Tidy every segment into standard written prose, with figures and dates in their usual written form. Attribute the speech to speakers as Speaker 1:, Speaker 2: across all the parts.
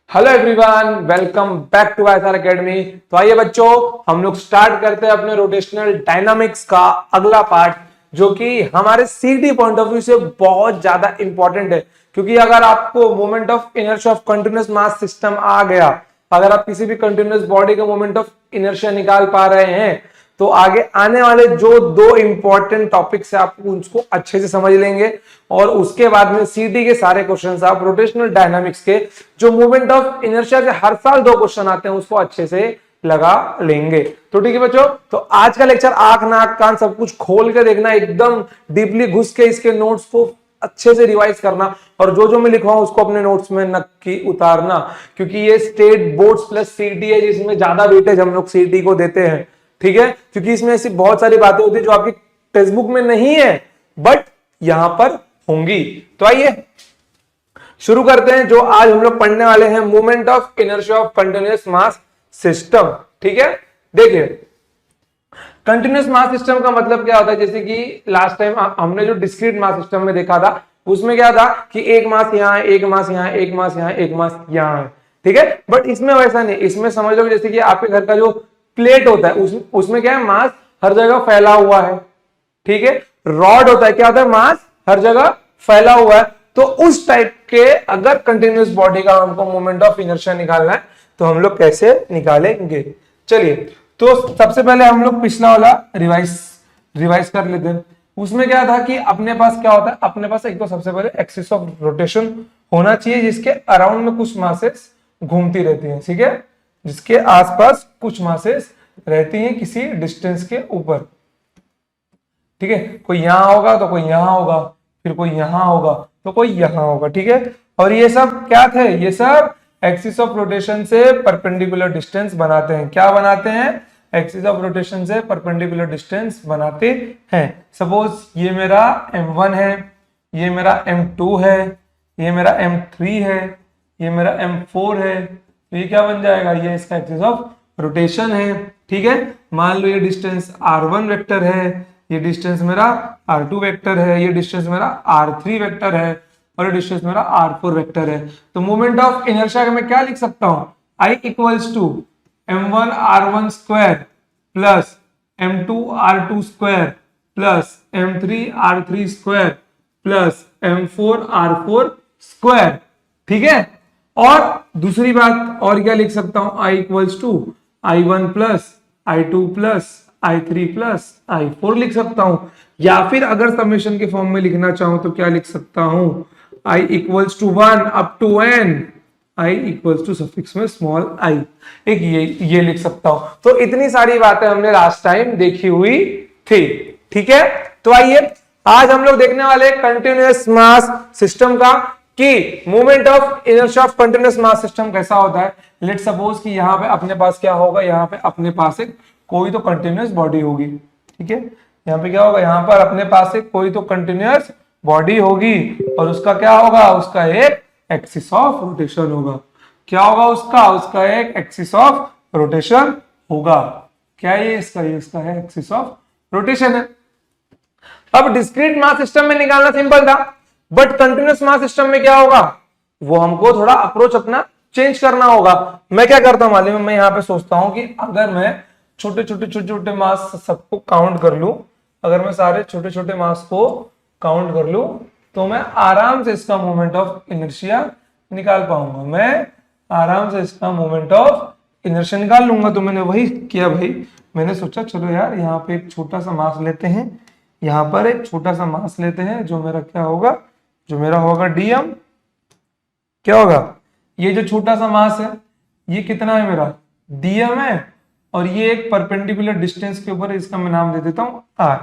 Speaker 1: Hello everyone, welcome back to YSR academy. तो आइए बच्चों, हम लोग स्टार्ट करते हैं अपने रोटेशनल डायनामिक्स का अगला पार्ट, जो कि हमारे सीडी पॉइंट ऑफ व्यू से बहुत ज्यादा इंपॉर्टेंट है। क्योंकि अगर आपको moment of inertia of continuous mass system आ गया, अगर आप किसी भी कंटिन्यूअस बॉडी का मोमेंट ऑफ इनर्शिया निकाल पा रहे हैं, तो आगे आने वाले जो दो इंपॉर्टेंट टॉपिक्स है आप उसको अच्छे से समझ लेंगे। और उसके बाद में सीडी के सारे क्वेश्चंस आप रोटेशनल डायनामिक्स के जो मूवमेंट ऑफ इनर्शिया से हर साल दो क्वेश्चन आते हैं उसको अच्छे से लगा लेंगे। तो ठीक है बच्चों, तो आज का लेक्चर आंख नाक कान सब कुछ खोल के देखना, एकदम डीपली घुस के इसके नोट्स को अच्छे से रिवाइज करना, और जो जो मैं लिखवाऊं उसको अपने नोट्स में नक्की उतारना। क्योंकि ये स्टेट बोर्ड्स प्लस सीटी है, जिसमें ज्यादा वेटेज हम लोग सीटी को देते हैं। ठीक है, क्योंकि इसमें ऐसी बहुत सारी बातें होती है जो आपकी टेक्स्ट बुक में नहीं है बट यहां पर होंगी। तो आइए शुरू करते हैं। जो आज हम लोग पढ़ने वाले हैं, movement of inertia of continuous mass system. ठीक है, देखिए कंटिन्यूअस मास सिस्टम का मतलब क्या होता है। जैसे कि लास्ट टाइम हमने जो डिस्क्रीट मास सिस्टम में देखा था, उसमें क्या था कि एक मास यहां है, एक मास यहां है, एक मास यहां है, एक मास यहां है। ठीक है, बट इसमें वैसा नहीं। इसमें समझ लो जैसे कि आपके घर का जो प्लेट होता है उसमें क्या है, मास हर जगह फैला हुआ है। ठीक है, रॉड होता है, क्या होता है, मास हर जगह फैला हुआ है। तो उस टाइप के अगर कंटिन्यूअस बॉडी का हमको मोमेंट ऑफ इनर्शिया निकालना है तो हम लोग कैसे निकालेंगे। चलिए, तो सबसे पहले हम लोग पिछला वाला रिवाइज कर लेते हैं। उसमें क्या था कि अपने पास क्या होता है, अपने पास एक तो सबसे पहले एक्सिस ऑफ रोटेशन होना चाहिए, जिसके अराउंड में कुछ मासेस घूमती रहती हैं। ठीक है, जिसके आसपास कुछ मासेस रहती हैं किसी डिस्टेंस के ऊपर। ठीक है, कोई यहां होगा तो कोई यहां होगा, फिर कोई यहां होगा तो कोई यहां होगा। ठीक है, और ये सब क्या थे, ये सब एक्सिस ऑफ रोटेशन से परपेंडिकुलर डिस्टेंस बनाते हैं। क्या बनाते हैं, एक्सिस ऑफ रोटेशन से परपेंडिकुलर डिस्टेंस बनाते हैं। सपोज ये मेरा m1 है, ये मेरा m2 है, ये मेरा m3 है, ये मेरा m4 है। तो ये क्या बन जाएगा, ये इसका एक्सिस ऑफ रोटेशन है। ठीक है, मान लो ये डिस्टेंस r1 वेक्टर है, ये डिस्टेंस मेरा r2 वेक्टर है, ये डिस्टेंस मेरा r3 वेक्टर है, और ये डिस्टेंस मेरा r4 वेक्टर है। तो मोमेंट ऑफ इनर्शिया का मैं क्या लिख सकता हूं, I equals to m1 r1 square plus m2 r2 square plus m3 r3 square plus m4 r4 square. ठीक है, और दूसरी बात और क्या लिख सकता हूं, I equals to I1 plus I2 plus I3 plus I4 लिख सकता हूं। या फिर अगर समेशन के फॉर्म में लिखना चाहूं तो क्या लिख सकता हूं, I equals to 1 up to n, I equals to suffix में स्मॉल i, एक ये लिख सकता हूं। तो इतनी सारी बातें हमने लास्ट टाइम देखी हुई थी। ठीक है, तो आइए आज हम लोग देखने वाले कंटिन्यूअस मास सिस्टम का कि movement of inertia of continuous mass system कैसा होता है। लेट सपोज कि यहाँ पे अपने पास क्या होगा, यहाँ पे अपने पास एक कोई तो कंटिन्यूअस बॉडी होगी। ठीक है, यहाँ पे क्या होगा, यहाँ पर अपने पास एक कोई तो कंटिन्यूअस बॉडी होगी, और उसका क्या होगा, उसका एक एक्सिस ऑफ रोटेशन होगा। क्या होगा उसका एक एक्सिस ऑफ रोटेशन होगा। क्या ये इसका है एक्सिस ऑफ रोटेशन है। अब डिस्क्रीट मास सिस्टम में निकालना सिंपल था, बट कंटिन्यूअस मास सिस्टम में क्या होगा, वो हमको थोड़ा अप्रोच अपना चेंज करना होगा। मैं क्या करता हूं मालूम है, मैं यहाँ पे सोचता हूं कि अगर मैं छोटे छोटे मास सबको काउंट कर लूं, अगर मैं सारे छोटे छोटे मास को काउंट कर लूं तो मैं आराम से इसका मोमेंट ऑफ इनर्शिया निकाल पाऊंगा। मैं आराम से इसका मोमेंट ऑफ इनर्शिया निकाल लूंगा। तो मैंने वही किया भाई, मैंने सोचा चलो यार यहाँ पे एक छोटा सा मास लेते हैं, यहाँ पर एक छोटा सा मास लेते हैं, जो मेरा क्या होगा, जो मेरा होगा dm। क्या होगा, ये जो छोटा सा मास है ये कितना है मेरा dm है, और ये एक परपेंडिकुलर डिस्टेंस के ऊपर, इसका मैं नाम दे देता हूं r।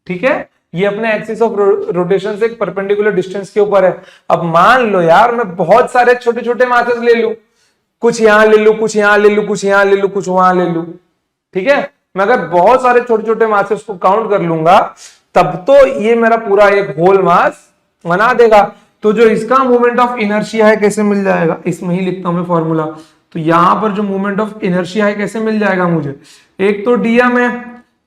Speaker 1: ठीक है, ये अपने एक्सिस ऑफ रोटेशन से एक परपेंडिकुलर डिस्टेंस के ऊपर है। अब मान लो यार मैं बहुत सारे छोटे छोटे मासेस ले लूं, कुछ यहां ले लूं, कुछ यहां ले लूं, कुछ यहां ले लूं, कुछ वहां ले लूं। ठीक है, मैं अगर बहुत सारे छोटे छोटे मासेस को काउंट कर लूंगा तब तो ये मेरा पूरा एक होल मास बना देगा। तो जो इसका मोमेंट ऑफ इनर्शिया है कैसे मिल जाएगा, इसमें ही लिखता हूं मैं फॉर्मूला। तो यहां पर जो मोमेंट ऑफ इनर्शिया है कैसे मिल जाएगा मुझे, एक तो dm है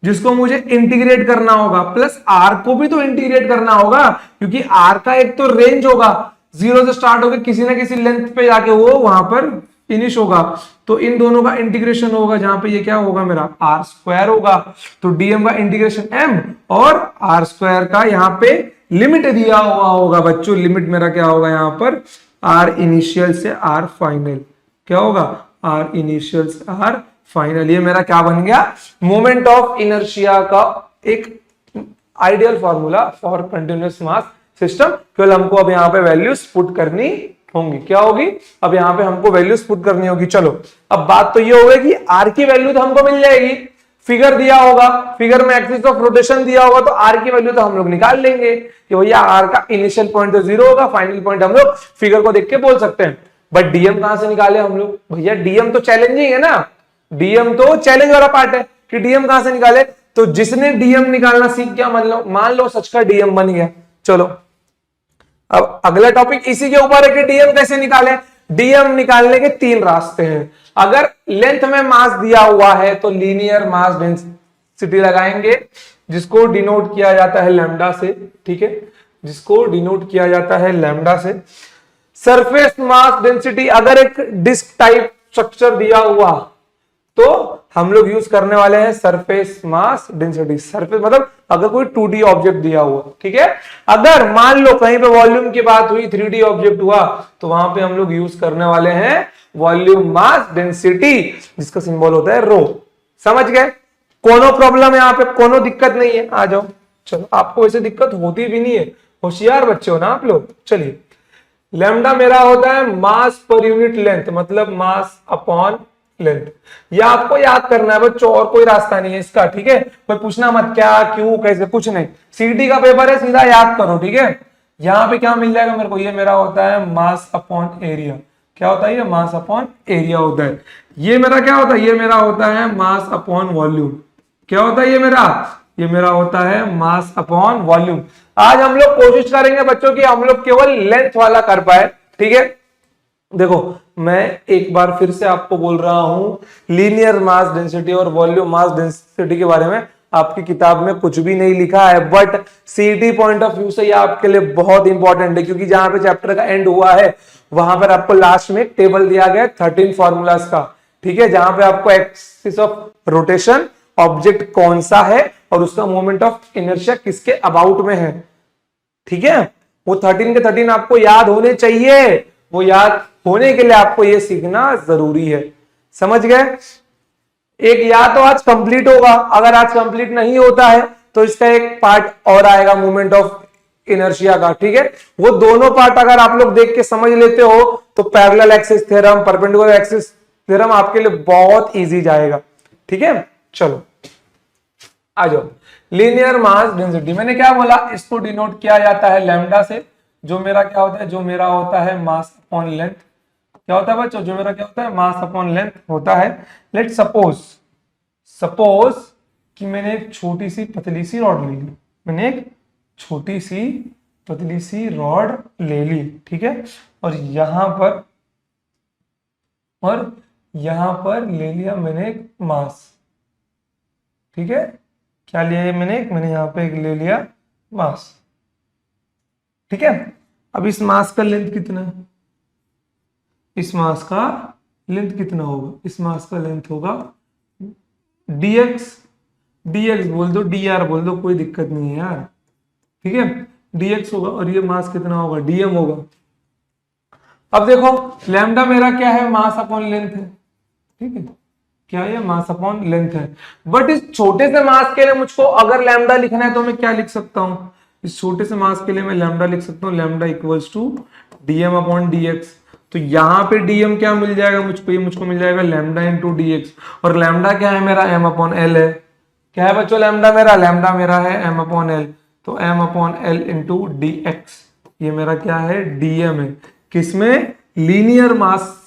Speaker 1: जिसको मुझे इंटीग्रेट करना होगा, प्लस आर को भी तो इंटीग्रेट करना होगा, क्योंकि आर का एक तो रेंज होगा, 0 से स्टार्ट होकर किसी ना किसी लेंथ पे जाके वो वहां पर फिनिश होगा। तो इन दोनों का इंटीग्रेशन होगा, जहां पे ये क्या होगा मेरा आर स्क्वायर होगा। तो डीएम का इंटीग्रेशन एम और आर स्क्वायर का यहाँ पे लिमिट दिया हुआ होगा बच्चों। लिमिट मेरा क्या होगा यहाँ पर, आर इनिशियल से आर फाइनल, क्या होगा आर इनिशियल से आर फाइनल। ये मेरा क्या बन गया, मोमेंट ऑफ इनर्शिया का एक ideal formula for continuous mass system. केवल हमको अब यहाँ पे वैल्यूज पुट करनी होंगी, क्या होगी, अब यहाँ पे हमको वैल्यूज पुट करनी होगी। चलो अब बात तो ये हो गई कि आर की वैल्यू तो हमको मिल जाएगी, फिगर दिया होगा, फिगर में एक्सिस ऑफ रोटेशन दिया होगा, तो आर की वैल्यू तो हम लोग निकाल लेंगे कि भैया आर का इनिशियल पॉइंट तो 0 होगा, फाइनल पॉइंट हम लोग फिगर को देख के बोल सकते हैं। बट डीएम कहां से निकाले हम लोग, भैया डीएम तो चैलेंजिंग है ना, डीएम तो चैलेंज वाला पार्ट है कि डीएम कहां से निकाले। तो जिसने डीएम निकालना सीख गया, मान लो सच का डीएम बन गया। चलो अब अगला टॉपिक इसी के ऊपर है कि डीएम कैसे निकाले। डीएम निकालने के 3 रास्ते हैं। अगर लेंथ में मास दिया हुआ है तो लीनियर मास डेंसिटी लगाएंगे, जिसको डिनोट किया जाता है लैम्डा से, ठीक है, जिसको डिनोट किया जाता है लैम्डा से। सरफेस मास डेंसिटी, अगर एक डिस्क टाइप स्ट्रक्चर दिया हुआ तो हम लोग यूज करने वाले हैं सरफेस मास डेंसिटी। सरफेस मतलब अगर कोई 2D ऑब्जेक्ट दिया हुआ, ठीक है। अगर मान लो कहीं पे वॉल्यूम की बात हुई, 3D ऑब्जेक्ट हुआ, तो वहां पे हम लोग यूज करने वाले हैं वॉल्यूम मास डेंसिटी, जिसका सिंबल होता है रो। समझ गए, कोनो प्रॉब्लम है यहाँ पे, कोनो दिक्कत नहीं है, आ जाओ। चलो आपको वैसे दिक्कत होती भी नहीं है, होशियार बच्चे हो ना आप लोग। चलिए, लैम्डा मेरा होता है मास पर यूनिट लेंथ, मतलब मास अपॉन लेंथ। ये आपको याद करना है बच्चों, और कोई रास्ता नहीं है इसका, ठीक है। कोई पूछना मत क्या क्यों कैसे, कुछ नहीं। सीटी का पेपर है, सीधा याद करो, ठीक है। यहाँ पे क्या मिल जाएगा मेरे को, ये मेरा होता है मास अपॉन एरिया। क्या होता है ये, मास अपॉन एरिया होता है। ये मेरा क्या होता है, ये मेरा होता है मास अपॉन वॉल्यूम। क्या होता है ये मेरा होता है मास अपॉन वॉल्यूम। आज हम लोग कोशिश करेंगे बच्चों की हम लोग केवल लेंथ वाला कर पाए, ठीक है। देखो मैं एक बार फिर से आपको बोल रहा हूं, लीनियर मास डेंसिटी और वॉल्यूम मास डेंसिटी के बारे में आपकी किताब में कुछ भी नहीं लिखा है, बट सीटी पॉइंट ऑफ व्यू से ये आपके लिए बहुत इंपॉर्टेंट है, क्योंकि जहां पे चैप्टर का एंड हुआ है वहां पर आपको लास्ट में टेबल दिया गया 13 फॉर्मूलाज का, ठीक है, जहां पे आपको एक्सिस ऑफ रोटेशन, ऑब्जेक्ट कौन सा है और उसका मोमेंट ऑफ इनर्शिया किसके अबाउट में है, ठीक है। वो 13 के 13 आपको याद होने चाहिए, वो याद होने के लिए आपको ये सीखना जरूरी है। समझ गए, एक या तो आज कंप्लीट होगा, अगर आज कंप्लीट नहीं होता है तो इसका एक पार्ट और आएगा मोमेंट ऑफ इनर्शिया का, ठीक है। वो दोनों पार्ट अगर आप लोग देख के समझ लेते हो तो parallel axis theorem, perpendicular axis theorem आपके लिए बहुत इजी जाएगा, ठीक है। चलो आ जाओ, लीनियर मास डेंसिटी मैंने क्या बोला, इसको डिनोट किया जाता है लैम्डा से। जो मेरा क्या होता है, जो मेरा होता है मास अपॉन लेंथ। क्या होता है बच्चों, जो मेरा क्या होता है, मास अपॉन लेंथ होता है। लेट सपोज कि मैंने एक छोटी सी पतली सी रॉड ले ली, मैंने एक छोटी सी पतली सी रॉड ले ली, ठीक है, और यहां पर ले लिया मैंने एक मास, ठीक है। क्या लिया मैंने यहां पे एक ले लिया मास, ठीक है। अब इस मास का लेंथ कितना है, इस मास का लेंथ कितना होगा, इस मास का लेंथ होगा dx बोल दो, dr बोल दो, कोई दिक्कत नहीं है यार, ठीक है। dx होगा और ये मास कितना होगा, dm होगा। अब देखो लैम्डा मेरा क्या है, मास अपॉन लेंथ है, ठीक है, क्या है, मास अपॉन लेंथ है। बट इस छोटे से मास के लिए मुझको अगर लैम्डा लिखना है तो मैं क्या लिख सकता हूं, इस छोटे से मास के लिए मैं लैम्डा लिख सकता हूं, lambda equals to dm upon dx। तो यहां पे dm क्या मिल जाएगा मुझको, ये मुझको मिल जाएगा लैम्डा इंटू dx, और लैम्डा क्या है मेरा, m अपॉन l है। क्या है बच्चों लैम्डा मेरा है m अपॉन l, तो m upon l into dx, ये मेरा क्या है, dm है। किसमें, लीनियर मास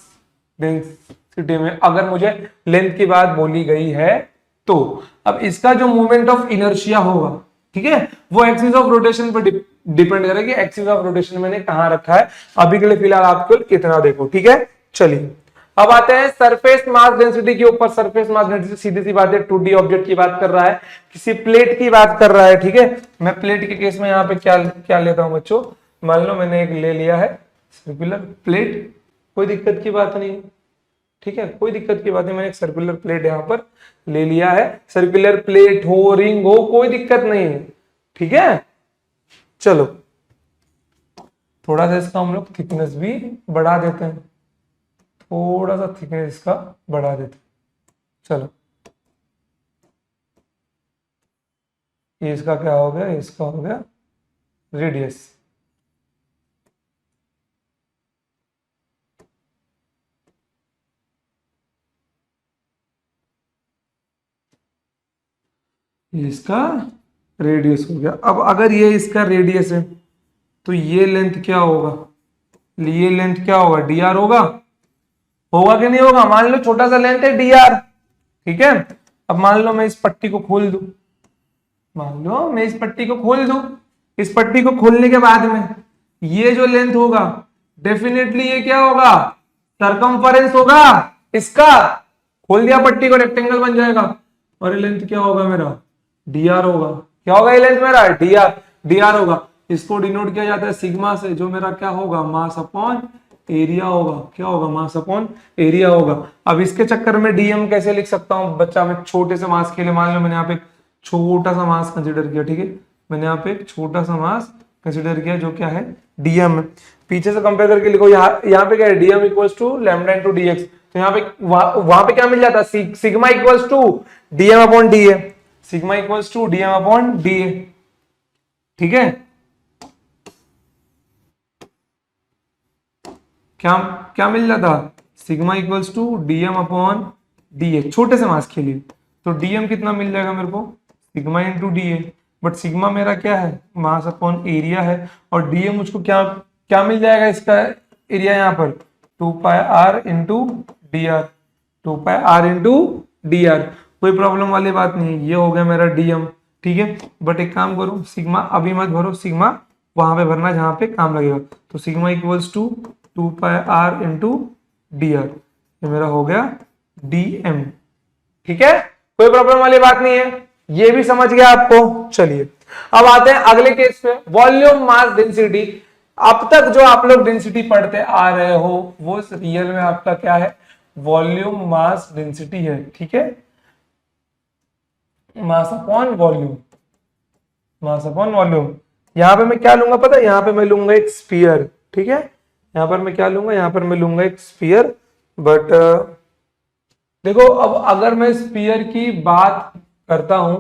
Speaker 1: डेंसिटी में, अगर मुझे लेंथ की बात बोली गई है तो। अब इसका जो मोमेंट ऑफ इनर्शिया होगा, ठीक है, वो एक्सिस ऑफ रोटेशन पर डिपेंड करेगी। एक्सिस ऑफ रोटेशन मैंने कहां रखा है, अभी के लिए फिलहाल आपको इतना देखो, ठीक है। चलिए अब आते हैं सरफेस मास डेंसिटी के ऊपर। सरफेस मास डेंसिटी सीधी सी बात है 2D ऑब्जेक्ट की बात कर रहा है, किसी प्लेट की बात कर रहा है, ठीक है। मैं प्लेट के केस में यहाँ पे क्या क्या लेता हूं बच्चों, मान लो मैंने एक ले लिया है सर्कुलर प्लेट, कोई दिक्कत की बात नहीं, ठीक है, कोई दिक्कत की बात नहीं। मैंने एक सर्कुलर प्लेट यहाँ पर ले लिया है, सर्कुलर प्लेट हो, रिंग हो, कोई दिक्कत नहीं है, ठीक है। चलो थोड़ा सा इसका हम लोग थिकनेस भी बढ़ा देते हैं, थोड़ा सा थिकनेस इसका बढ़ा देते हैं। चलो ये इसका क्या हो गया, इसका हो गया रेडियस। ये इसका रेडियस हो गया। अब अगर ये इसका रेडियस है तो ये लेंथ क्या होगा, ये लेंथ क्या होगा, dr होगा, होगा कि नहीं होगा। मान लो छोटा सा लेंथ है dr, ठीक है। अब मान लो मैं इस पट्टी को खोल दूं, मान लो मैं इस पट्टी को खोल दूं, इस पट्टी को खोलने के बाद में ये जो लेंथ होगा डेफिनेटली ये क्या होगा, सरकमफेरेंस होगा इसका। खोल दिया पट्टी को, रेक्टेंगल बन जाएगा, और ये लेंथ क्या होगा मेरा, dr होगा। क्या होगा ये लेंथ मेरा, dr होगा। इसको डिनोट किया जाता है सिग्मा से, जो मेरा क्या होगा, मास अपॉन एरिया होगा। क्या होगा, मास अपॉन एरिया होगा। अब इसके चक्कर में dm कैसे लिख सकता हूं बच्चा, मैं छोटे से मास के लिए, मान लो मैंने यहाँ पे छोटा सा मास कंसिडर किया, ठीक है, मैंने यहाँ पे एक छोटा सा मास कंसिडर किया जो क्या है, dm। पीछे से कंपेयर करके लिखो, यहाँ पे क्या है, dm equals to lambda into dx। तो यहाँ पे वहां पे क्या मिल जाता है, sigma equals to dm upon da, sigma equals to dm upon da, ठीक है। क्या क्या मिल जाता, sigma equals to dm upon da, छोटे से मास के लिए। तो dm कितना मिल जाएगा मेरे को, sigma into da, but sigma मेरा क्या है, मास अपॉन एरिया है, और dm मुझको क्या क्या मिल जाएगा, इसका एरिया यहाँ पर 2 pi r into dr, 2 pi r into dr। कोई प्रॉब्लम वाली बात नहीं, ये हो गया मेरा dm, ठीक है। बट एक काम करो, सिग्मा अभी मत भरो, सिग्मा वहां पे भरना जहां पे काम लगेगा। तो sigma equals to 2 pi r into dr, ये मेरा हो गया dm, ठीक है। कोई प्रॉब्लम वाली बात नहीं है, ये भी समझ गया आपको। चलिए अब आते हैं अगले केस पे, वॉल्यूम मास डेंसिटी। अब तक जो आप लोग डेंसिटी पढ़ते आ रहे हो वो रियल में आपका क्या है, वॉल्यूम मास डेंसिटी है, ठीक है। Mass upon volume, mass upon volume. यहां पे मैं क्या लूंगा पता है, यहां पे मैं लूंगा एक स्फीयर, ठीक है। यहां पर मैं क्या लूंगा, यहां पर मैं लूंगा एक स्फीयर। बट देखो अब अगर मैं स्फीयर की बात करता हूं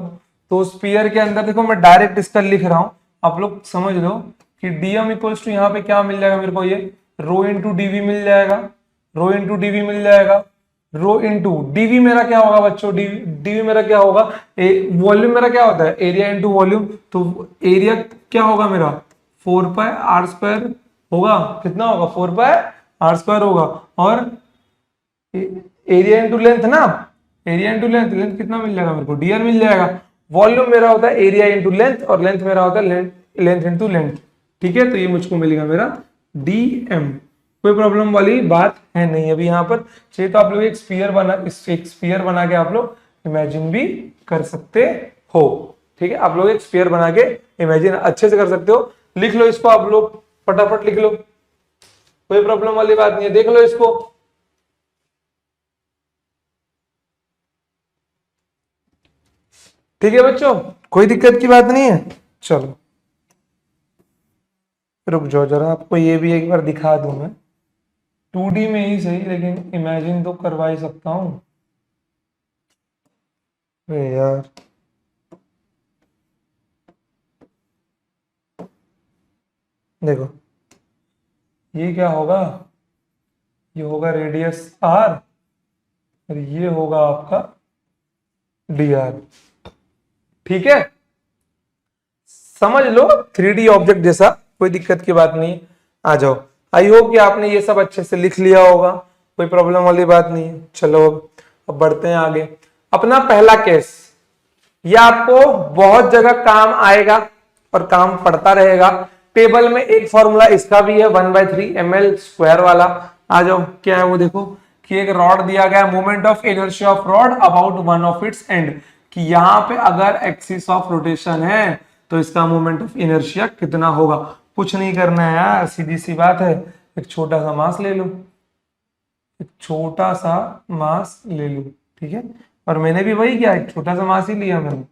Speaker 1: तो स्फीयर के अंदर देखो मैं डायरेक्ट इसका लिख रहा हूं, आप लोग समझ लो कि dm इक्वल्स टू यहाँ पे क्या मिल जाएगा मेरे को, ये रो इंटू dv मिल जाएगा, रो इंटू dv मिल जाएगा, रो इंटू dv मेरा क्या होगा बच्चों, dv मेरा क्या होगा, वॉल्यूम मेरा क्या होता है, एरिया इंटू वॉल्यूम। तो एरिया क्या होगा मेरा 4 पाई r स्क्वायर होगा, कितना होगा 4 पाई r स्क्वायर होगा, और एरिया इंटू लेंथ ना, एरिया इंटू लेंथ, लेंथ कितना मिल जाएगा मेरे को, dr मिल जाएगा। वॉल्यूम मेरा होता है एरिया इंटू लेंथ, और लेंथ मेरा होता है लेंथ इंटू लेंथ, ठीक है। तो ये मुझको मिलेगा मेरा dm, कोई प्रॉब्लम वाली बात है नहीं। अभी यहाँ पर चाहिए तो आप लोग एक स्फीयर बना के आप लोग इमेजिन भी कर सकते हो, ठीक है। आप लोग एक स्फीयर बना के इमेजिन अच्छे से कर सकते हो। लिख लो इसको आप लोग, फटाफट लिख लो, कोई प्रॉब्लम वाली बात नहीं है, देख लो इसको। ठीक है बच्चों, कोई दिक्कत की बात नहीं है। चलो रुक जाओ जरा, आपको ये भी एक बार दिखा दूं मैं, 2D में ही सही, लेकिन इमेजिन तो करवा ही सकता हूं। अरे यार देखो ये क्या होगा, ये होगा रेडियस r, और ये होगा आपका dr, ठीक है। समझ लो 3D ऑब्जेक्ट जैसा, कोई दिक्कत की बात नहीं। आ जाओ, आई होप कि आपने ये सब अच्छे से लिख लिया होगा, कोई प्रॉब्लम वाली बात नहीं है। चलो अब बढ़ते हैं आगे। अपना पहला केस, ये आपको बहुत जगह काम आएगा और काम पड़ता रहेगा। टेबल में एक फॉर्मूला इसका भी है 1/3 ml स्क्वायर वाला। आ जाओ क्या है वो देखो, कि एक रॉड दिया गया, moment of inertia of rod about one of its and, कि यहां पे अगर एक्सिस ऑफ रोटेशन है तो इसका मोमेंट ऑफ इनर्शिया कितना होगा। कुछ नहीं करना है यार, सीधी सी बात है, एक छोटा सा मास ले लो, एक छोटा सा मास ले लो, ठीक है। और मैंने भी वही किया, एक छोटा सा मास ही लिया मैंने,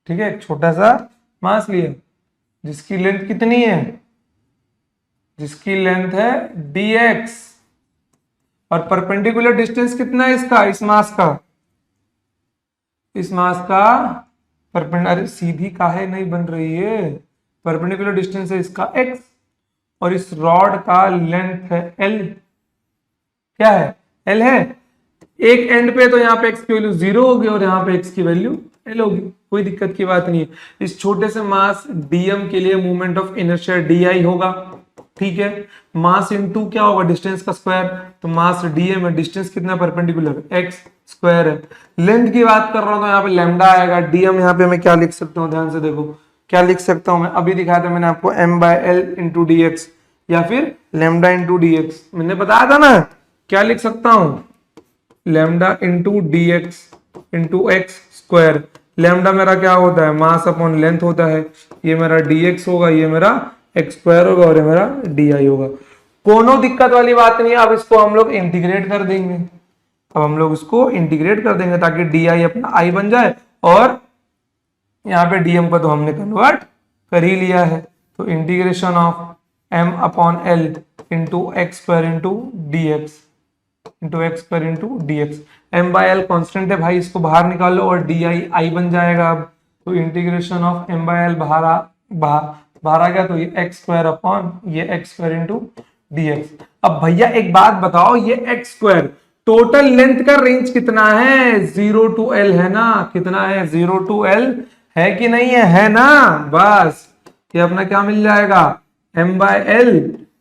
Speaker 1: ठीक है, एक छोटा सा मास लिया जिसकी लेंथ कितनी है, जिसकी लेंथ है dx, और परपेंडिकुलर डिस्टेंस कितना है इसका, इस मास का, इस मास का परपेंडिकुलर, अरे सीधी काहे नहीं बन रही है, परपेंडिकुलर डिस्टेंस है इसका x, और इस रॉड का लेंथ है l, क्या है, l है। एक एंड पे तो यहाँ पे x की वैल्यू 0 होगी और यहाँ पे x की वैल्यू l होगी, कोई दिक्कत की बात नहीं है। इस छोटे से मास dm के लिए मोमेंट ऑफ इनर्शिया di होगा, ठीक है। मास इनटू क्या होगा, डिस्टेंस का स्क्वायर, तो मास dm है, डिस्टेंस कितना परपेंडिकुलर, x स्क्वायर है। लेंथ की बात कर रहा हूं तो यहाँ पे लैम्डा आएगा, dm यहाँ पे मैं क्या लिख सकता हूँ, ध्यान से देखो क्या लिख सकता हूं मैं, अभी दिखाया था मैंने आपको, m/l इंटू dx या फिर लैम्डा इंटू dx, मैंने बताया था ना क्या लिख सकता हूं, lambda into d x into x square. Lambda मेरा क्या होता है, मास अपॉन लेंथ होता है, ये मेरा dx होगा, ये मेरा एक्स स्क्वायर होगा और ये मेरा di होगा। कोनो दिक्कत वाली बात नहीं है। अब इसको हम लोग इंटीग्रेट कर देंगे, अब हम लोग इसको इंटीग्रेट कर देंगे ताकि di अपना i बन जाए, और यहाँ पे dm को तो हमने कन्वर्ट कर ही लिया है, तो integration of m upon l into x square into d x into x square into d x, m by l constant है भाई, इसको बाहर निकालो और डी आई बन जाएगा। अब तो integration of m by l बाहर आ गया, तो ये एक्स स्क्वायर अपॉन ये x square into d x. अब भैया एक बात बताओ, ये एक्स स्क्वायर टोटल लेंथ का रेंज कितना है, 0 टू एल है ना, कितना है 0 टू एल है कि नहीं है ना, बस ये अपना क्या मिल जाएगा, m by l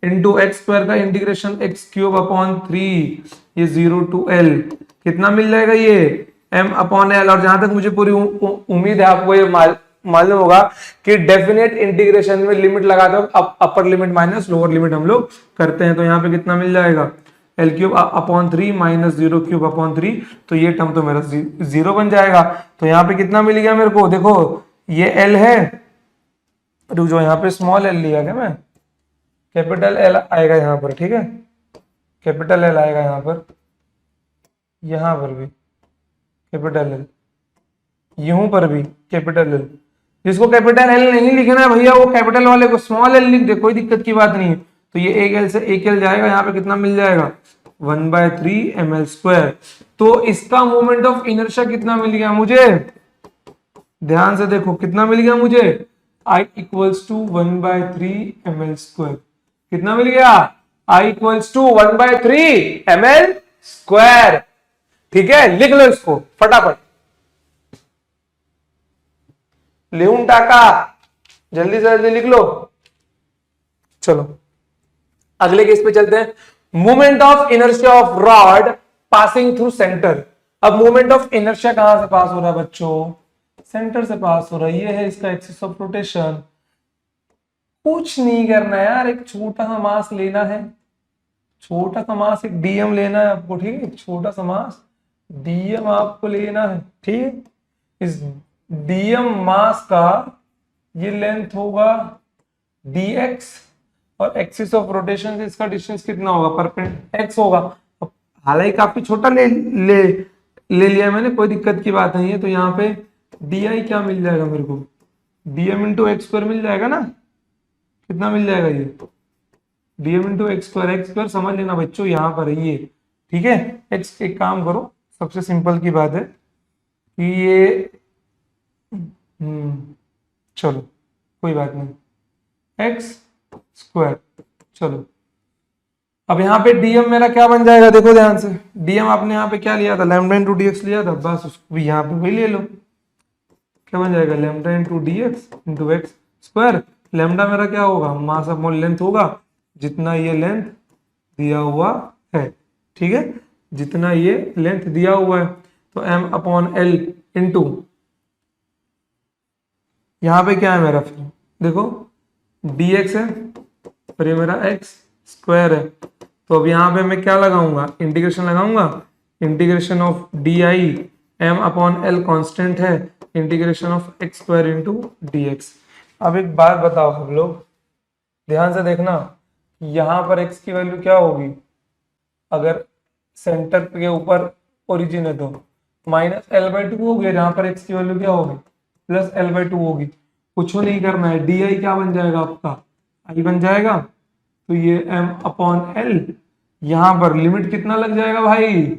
Speaker 1: into x square का इंटीग्रेशन एक्स क्यूब अपॉन 3, ये 0 टू एल कितना मिल जाएगा, ये m अपॉन एल। और जहां तक मुझे पूरी उम्मीद है आपको ये मालूम होगा कि डेफिनेट इंटीग्रेशन में लिमिट लगाते हो upper limit minus lower limit हम लोग करते हैं, तो यहाँ पे कितना मिल जाएगा, L cube upon 3 minus 0 cube upon 3, तो ये टर्म तो मेरा 0 बन जाएगा। तो यहाँ पे कितना मिल गया मेरे को, देखो ये एल है, रुक जो यहाँ पे स्मॉल एल लिया गया, मैं कैपिटल एल आएगा यहाँ पर, ठीक है, कैपिटल एल आएगा यहाँ पर भी कैपिटल एल, यूं पर भी कैपिटल एल। जिसको कैपिटल एल नहीं लिखना है भैया, वो कैपिटल वाले को स्मॉल एल लिख दे, कोई दिक्कत की बात नहीं है। तो ये एक एल से एक एल जाएगा, यहाँ पे कितना मिल जाएगा, 1/3 ml स्क्वायर। तो इसका मोमेंट ऑफ इनर्शिया कितना मिल गया मुझे, ध्यान से देखो कितना मिल गया मुझे, I equals to 1/3 ml square. कितना मिल गया, I equals to 1/3 ml square, ठीक है। लिख लो इसको फटाफट, लिहूं टाका, जल्दी से जल्दी लिख लो। चलो अगले केस पे चलते हैं, moment of inertia of rod passing through centre. अब मोमेंट ऑफ इनर्शिया कहां से पास हो रहा है बच्चों, सेंटर से पास हो रहा है, ये है इसका एक्सिस ऑफ रोटेशन। कुछ नहीं करना है यार, एक छोटा सा मास लेना है, छोटा सा मास एक डीएम लेना है आपको, ठीक है, छोटा सा मास डीएम आपको लेना है, ठीक है। इस डीएम मास का ये लेंथ होगा dx, और एक्सिस ऑफ रोटेशन से इसका डिस्टेंस कितना होगा, परपेंडिकुलर x होगा। हालांकि काफी छोटा ले लिया मैंने, कोई दिक्कत की बात नहीं है। तो यहाँ पे di क्या मिल जाएगा मेरे को, dm इंटू एक्स स्क्वायर मिल जाएगा ना, कितना मिल जाएगा ये, dm इंटू एक्स स्क्वायर समझ लेना बच्चों, यहाँ पर है ये, ठीक है। x एक काम करो, सबसे सिंपल की बात है कि ये चलो कोई बात नहीं, एक्स स्क्वायर, चलो अब यहाँ पे dm मेरा क्या बन जाएगा, देखो ध्यान से, dm आपने यहाँ पे क्या लिया था, लैम्डा इंटू डी एक्स लिया था, बस उसको भी यहाँ पे वही ले लो, क्या बन जाएगा, lambda into d x into x square. Lambda मेरा क्या होगा, मास अपॉन लेंथ होगा, जितना ये लेंथ दिया हुआ है, ठीक है, जितना ये लेंथ दिया हुआ है। तो m अपॉन एल इंटू, यहाँ पे क्या है मेरा, फिर देखो dx है और ये मेरा x स्क्वायर है, तो अब यहाँ पे मैं क्या लगाऊंगा, इंटीग्रेशन लगाऊंगा, integration of d i m upon l constant है, integration of x square into d x. अब एक बात बताओ हम लोग, ध्यान से देखना, यहाँ पर x की वैल्यू क्या होगी, अगर सेंटर के ऊपर ओरिजिन है तो माइनस एल बाई टू होगी, जहां पर x की वैल्यू क्या होगी प्लस एल बाई टू होगी। कुछ नहीं करना है, डी आई क्या बन जाएगा आपका, आई बन जाएगा। तो ये m अपॉन एल, यहां पर लिमिट कितना लग जाएगा भाई,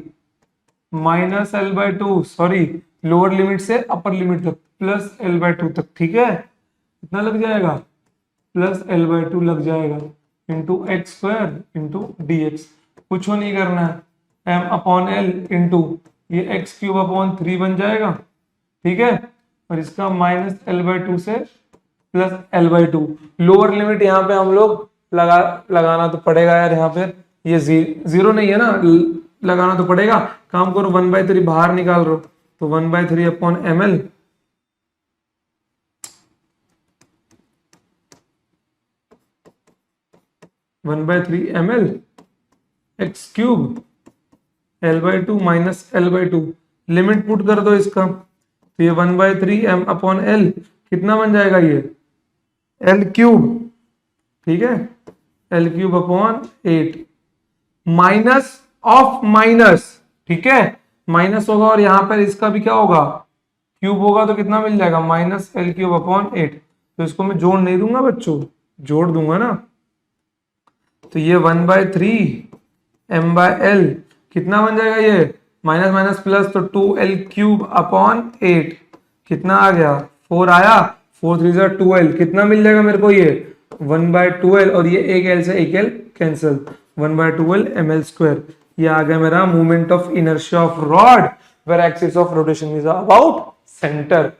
Speaker 1: minus l by to, sorry lower limit से अपर लिमिट तक प्लस एल बाई टू तक, ठीक है, कितना लग जाएगा प्लस एल बाई टू लग जाएगा into x square into d x. कुछ नहीं करना है, एम अपॉन एल इंटू ये एक्स क्यूब अपॉन 3 बन जाएगा, ठीक है, और इसका माइनस एल बाई टू से plus L by to. Lower limit यहाँ पे हम लोग लगाना तो पड़ेगा यार, यहाँ पे ये जीरो नहीं है ना, लगाना तो पड़ेगा। काम करो 1/3 बाहर निकाल रहे हो तो 1/3 upon m l, 1/3 ml x cube l by two minus l by two, limit put कर दो इसका, तो ये 1/3 m अपॉन एल कितना बन जाएगा, ये एल क्यूब, ठीक है, L cube upon 8 minus of minus, ठीक है, माइनस होगा और यहां पर इसका भी क्या होगा क्यूब होगा, तो कितना मिल जाएगा माइनस एल क्यूब अपॉन 8। तो इसको मैं जोड़ नहीं दूंगा बच्चों, जोड़ दूंगा ना, तो ये 1/3 m बाय एल कितना बन जाएगा, ये माइनस माइनस प्लस, तो 2l क्यूब अपॉन 8 कितना आ गया 4 आया, 4 3 जा 12, कितना मिल जाएगा मेरे को, ये 1/12, और ये एक एल से एक एल कैंसिल, 1/12 ml स्क्वायर। ये आ गया मेरा moment of inertia of rod where axis of rotation is about centre.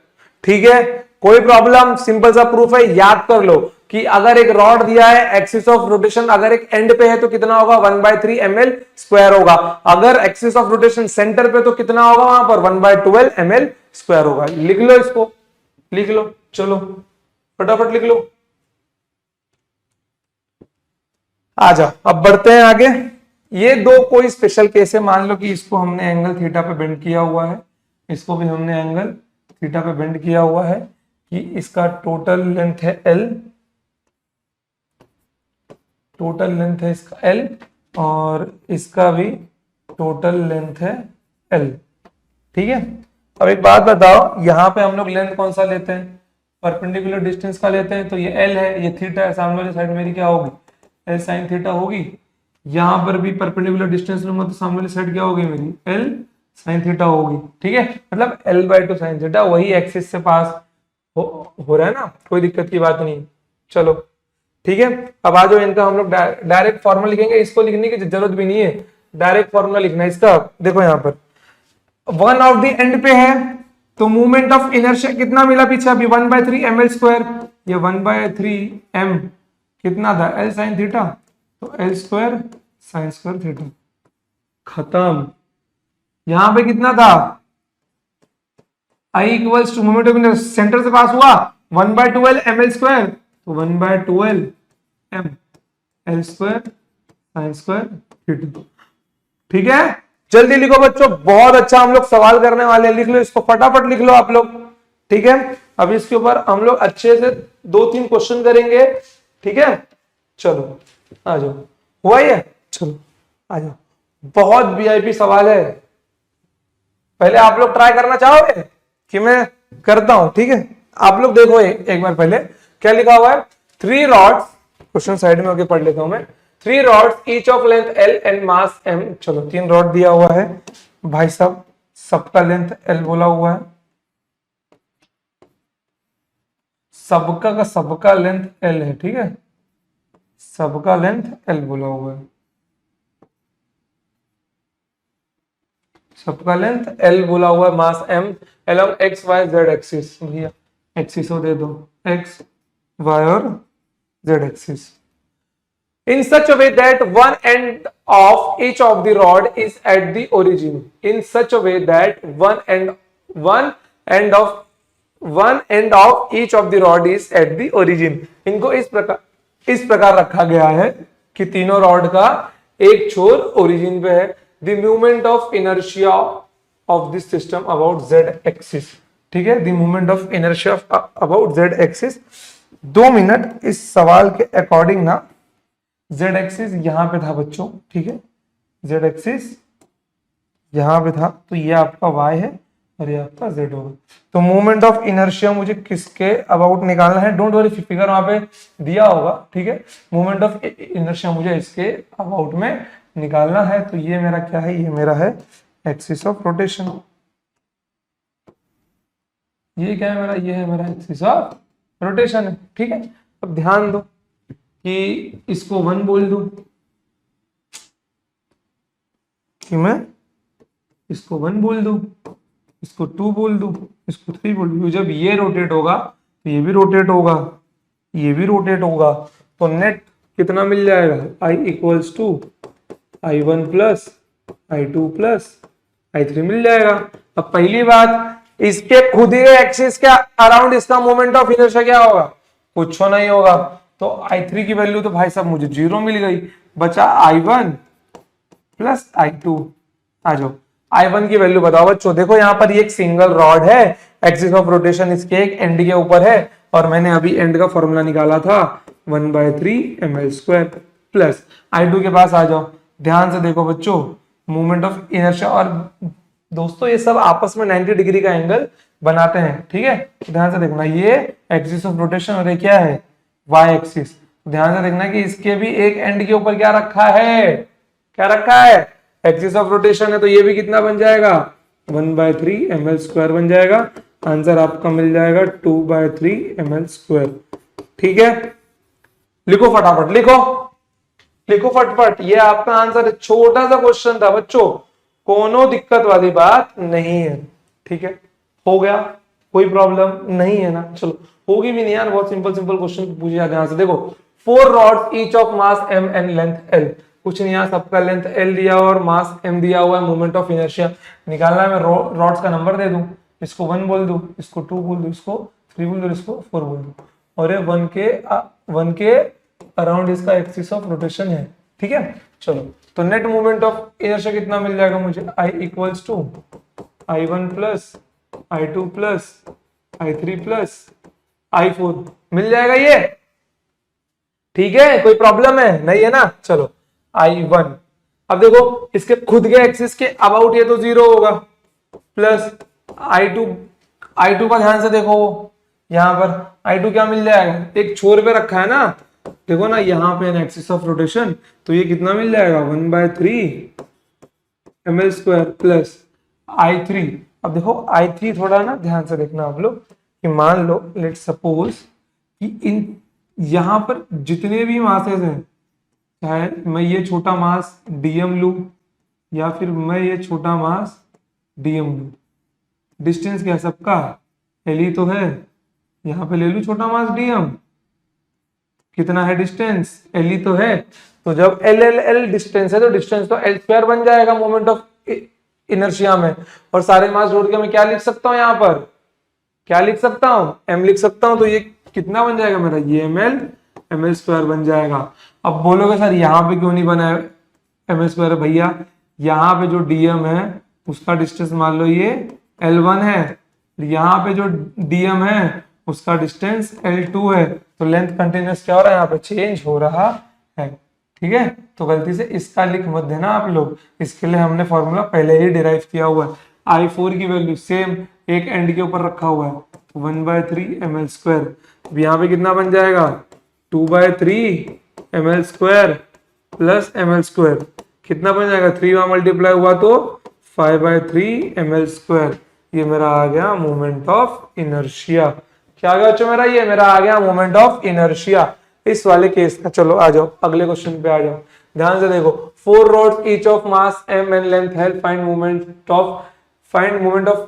Speaker 1: ठीक है, कोई प्रॉब्लम, सिंपल सा प्रूफ है, याद कर लो कि अगर एक रॉड दिया है, एक्सिस ऑफ रोटेशन अगर एक एंड पे है तो कितना होगा 1/3 ml स्क्वायर होगा, अगर एक्सिस ऑफ रोटेशन सेंटर पे तो कितना होगा वहां पर 1/12 ml स्क्वायर होगा। लिख लो इसको, लिख लो, चलो फटाफट लिख लो। आ जाओ, अब बढ़ते हैं आगे। ये दो कोई स्पेशल केस है, मान लो कि इसको हमने एंगल थीटा पे बेंड किया हुआ है, इसको भी हमने एंगल थीटा पे बेंड किया हुआ है, कि इसका टोटल लेंथ है L, टोटल लेंथ है इसका L, और इसका भी टोटल लेंथ है L। ठीक है, अब एक बात बताओ, यहां पे हम लोग लेंथ कौन सा लेते हैं, परपेंडिकुलर डिस्टेंस का लेते हैं, तो ये L है, ये थीटा है, सामने वाली साइड मेरी क्या होगी L sin थीटा होगी। यहां पर भी परपेंडिकुलर डिस्टेंस लूंगा तो सामने वाली साइड क्या होगी मेरी L sin थीटा होगी। ठीक है, मतलब L/2 sin थीटा, वही एक्सिस से पास हो रहा है ना, कोई दिक्कत की बात नहीं। चलो ठीक है, अब आ जाओ, इनका हम लोग डायरेक्ट फॉर्मूला लिखेंगे, इसको लिखने की जरूरत भी नहीं है, डायरेक्ट फॉर्मूला लिखना है इसका। देखो यहाँ पर वन ऑफ द एंड पे है, तो मूवमेंट ऑफ इनर्शिया कितना मिला पीछे अभी 1/3 ml स्क्वायर, ये 1/3 m कितना था L sin थीटा, तो L square sin square theta, खत्म। यहां पे कितना था I equals to moment of inertia, centre से पास हुआ 1/12 ml स्क्वायर, तो 1/12 m L square sin square theta. ठीक है, जल्दी लिखो बच्चों, बहुत अच्छा हम लोग सवाल करने वाले हैं, लिख लो इसको, फटाफट लिख लो आप लोग। ठीक है, अब इसके ऊपर हम लोग अच्छे से 2-3 क्वेश्चन करेंगे। ठीक है, चलो आ जाओ, हुआ है, चलो आ जाओ, बहुत वीआईपी सवाल है, पहले आप लोग ट्राई करना चाहोगे कि मैं करता हूं। ठीक है, आप लोग देखो एक बार पहले क्या लिखा हुआ है, 3 रॉड्स, क्वेश्चन साइड में होके पढ़ लेता हूं मैं, 3 rods each of length L and mass M। चलो 3 रॉड दिया हुआ है भाई साहब, सबका लेंथ L बोला हुआ है, सबका लेंथ L है। ठीक है, सबका लेंथ L बोला हुआ है, सबका लेंथ L बोला हुआ है, मास M along x y z axis, भैया एक्सिस दे दो x y और z axis, in such a way that one end of each of the rod is at the origin, in such a way that one end of each of the rod is at the origin। इनको इस प्रकार रखा गया है कि तीनों rod का एक छोर ओरिजिन पे है। The movement of inertia of this system about Z axis, ठीक है, the movement of inertia about Z axis. 2 minute, इस सवाल के अकॉर्डिंग ना जेड एक्सिस यहां पे था बच्चों, ठीक है, जेड एक्सिस यहां पे था, तो ये आपका y है और ये आपका z होगा। तो मूवमेंट ऑफ इनर्शिया मुझे किसके अबाउट निकालना है, डोंट वरी फिगर वहां पे दिया होगा, ठीक है। मूवमेंट ऑफ इनर्शिया मुझे इसके अबाउट में निकालना है। तो ये मेरा क्या है, ये मेरा है एक्सिस ऑफ रोटेशन। ये क्या है मेरा, ये है मेरा एक्सिस ऑफ रोटेशन है, ठीक है। अब ध्यान दो कि इसको 1 बोल दूं, कि मैं इसको 1 बोल दूं, इसको 2 बोल दूं, इसको 3 बोल दूं। जब ये रोटेट होगा तो ये भी रोटेट होगा, ये भी रोटेट होगा, तो नेट कितना मिल जाएगा, I equals to I1 plus I2 plus I3 मिल जाएगा। अब पहली बात, इसके खुद ही एक्सिस के अराउंड इसका मोमेंट ऑफ इनर्शिया क्या होगा, कुछ नहीं होगा। तो I3 की वैल्यू तो भाई साहब मुझे 0 मिल गई, बचा I1 प्लस I2। आ जाओ, I1 की वैल्यू बताओ बच्चों। देखो यहाँ पर ये एक सिंगल रॉड है, एक्सिस ऑफ रोटेशन इसके एक एंड के ऊपर है, और मैंने अभी एंड का फॉर्मूला निकाला था 1/3 ml² प्लस I2 के पास आ जाओ। ध्यान से देखो बच्चों, मूवमेंट ऑफ इनर्शिया, और दोस्तों ये सब आपस में 90 डिग्री का एंगल बनाते हैं, ठीक है। ध्यान से देखना, ये एक्सिस ऑफ रोटेशन और ये क्या है, वाई एक्सिस। ध्यान से देखना कि इसके भी एक एंड के ऊपर क्या रखा है, क्या रखा है, एक्सिस ऑफ रोटेशन है। तो ये भी कितना बन जाएगा, 1/3 ml² बन जाएगा। आंसर आपका मिल जाएगा 2/3 ml², ठीक है। लिखो फटाफट, लिखो लिखो फटफट, ये आपका आंसर है। छोटा सा क्वेश्चन था बच्चों, कोनो दिक्कत वाली बात नहीं है, ठीक है। हो गया, कोई प्रॉब्लम नहीं है ना, चलो होगी भी नहीं यार, बहुत सिंपल सिंपल क्वेश्चन पूछे जाते हैं। देखो 4 rods each of mass m and length l, कुछ नहीं यार, सबका लेंथ l दिया हुआ और मास m दिया हुआ है। मोमेंट ऑफ इनर्शिया निकालना है, मैं रॉड्स का नंबर दे दूं, इसको 1 बोल दूं, इसको 2 बोल दूं, इसको 3 बोल दूं, इसको 4 बोल दूं, और ये 1 के अराउंड इसका एक्सिस ऑफ रोटेशन है, ठीक है। चलो, तो नेट मूवमेंट ऑफ इनर्शिया कितना मिल जाएगा मुझे, I equals to I1 plus I2 plus I3 plus I4 मिल जाएगा ये, ठीक है। कोई प्रॉब्लम है नहीं है ना, चलो I1। अब देखो इसके खुद के एक्सिस के अबाउट ये तो 0 होगा, प्लस I2 का ध्यान से देखो, यहां पर I2 क्या मिल जाएगा, एक छोर पे रखा है ना, देखो ना यहाँ पे एक्सिस ऑफ रोटेशन, तो ये कितना मिल जाएगा 1/3 ml² प्लस I3। अब देखो I3 थोड़ा ना ध्यान से देखना आप लोग, कि मान लो लेट सपोज कि इन यहां पर जितने भी मासेस हैं, चाहे मैं ये छोटा मास dm लू या फिर मैं ये छोटा मास dm लू, डिस्टेंस क्या है सबका, l ही तो है, यहां पे ले लू छोटा मास dm, कितना है डिस्टेंस, l ही तो है। तो जब l डिस्टेंस है तो डिस्टेंस तो l² बन जाएगा मोमेंट ऑफ इनर्शिया में, और सारे मास जोड़ के मैं क्या लिख सकता हूं, यहाँ पर क्या लिख सकता हूं, m लिख सकता हूं। तो ये कितना बन जाएगा मेरा, ये ml² बन जाएगा। अब बोलोगे सर यहाँ पे क्यों नहीं बना है ml², भैया यहाँ पे जो dm है उसका डिस्टेंस मान लो ये l1 है, यहाँ पे जो dm है उसका डिस्टेंस l2 है, तो लेंथ कंटिन्यूअस क्या हो रहा है, यहाँ पे चेंज हो रहा है, ठीक है। तो गलती से इसका लिख मत देना आप लोग, इसके लिए हमने फॉर्मूला पहले ही डिराइव किया हुआ है। I4 की वैल्यू सेम एक एंड के ऊपर रखा हुआ है, 1/3 ml²। अब यहाँ पे कितना बन जाएगा, 2/3 ml² प्लस ml², कितना बन जाएगा, 3 वहां मल्टीप्लाई हुआ तो 5/3 ml²। ये मेरा आ गया मोमेंट ऑफ इनर्शिया। क्या आ गया बच्चों मेरा, ये मेरा आ गया मोमेंट ऑफ इनर्शिया इस वाले केस का। चलो आ जाओ अगले क्वेश्चन पे आ जाओ, ध्यान से देखो। 4 rods each of mass m and length help find movement of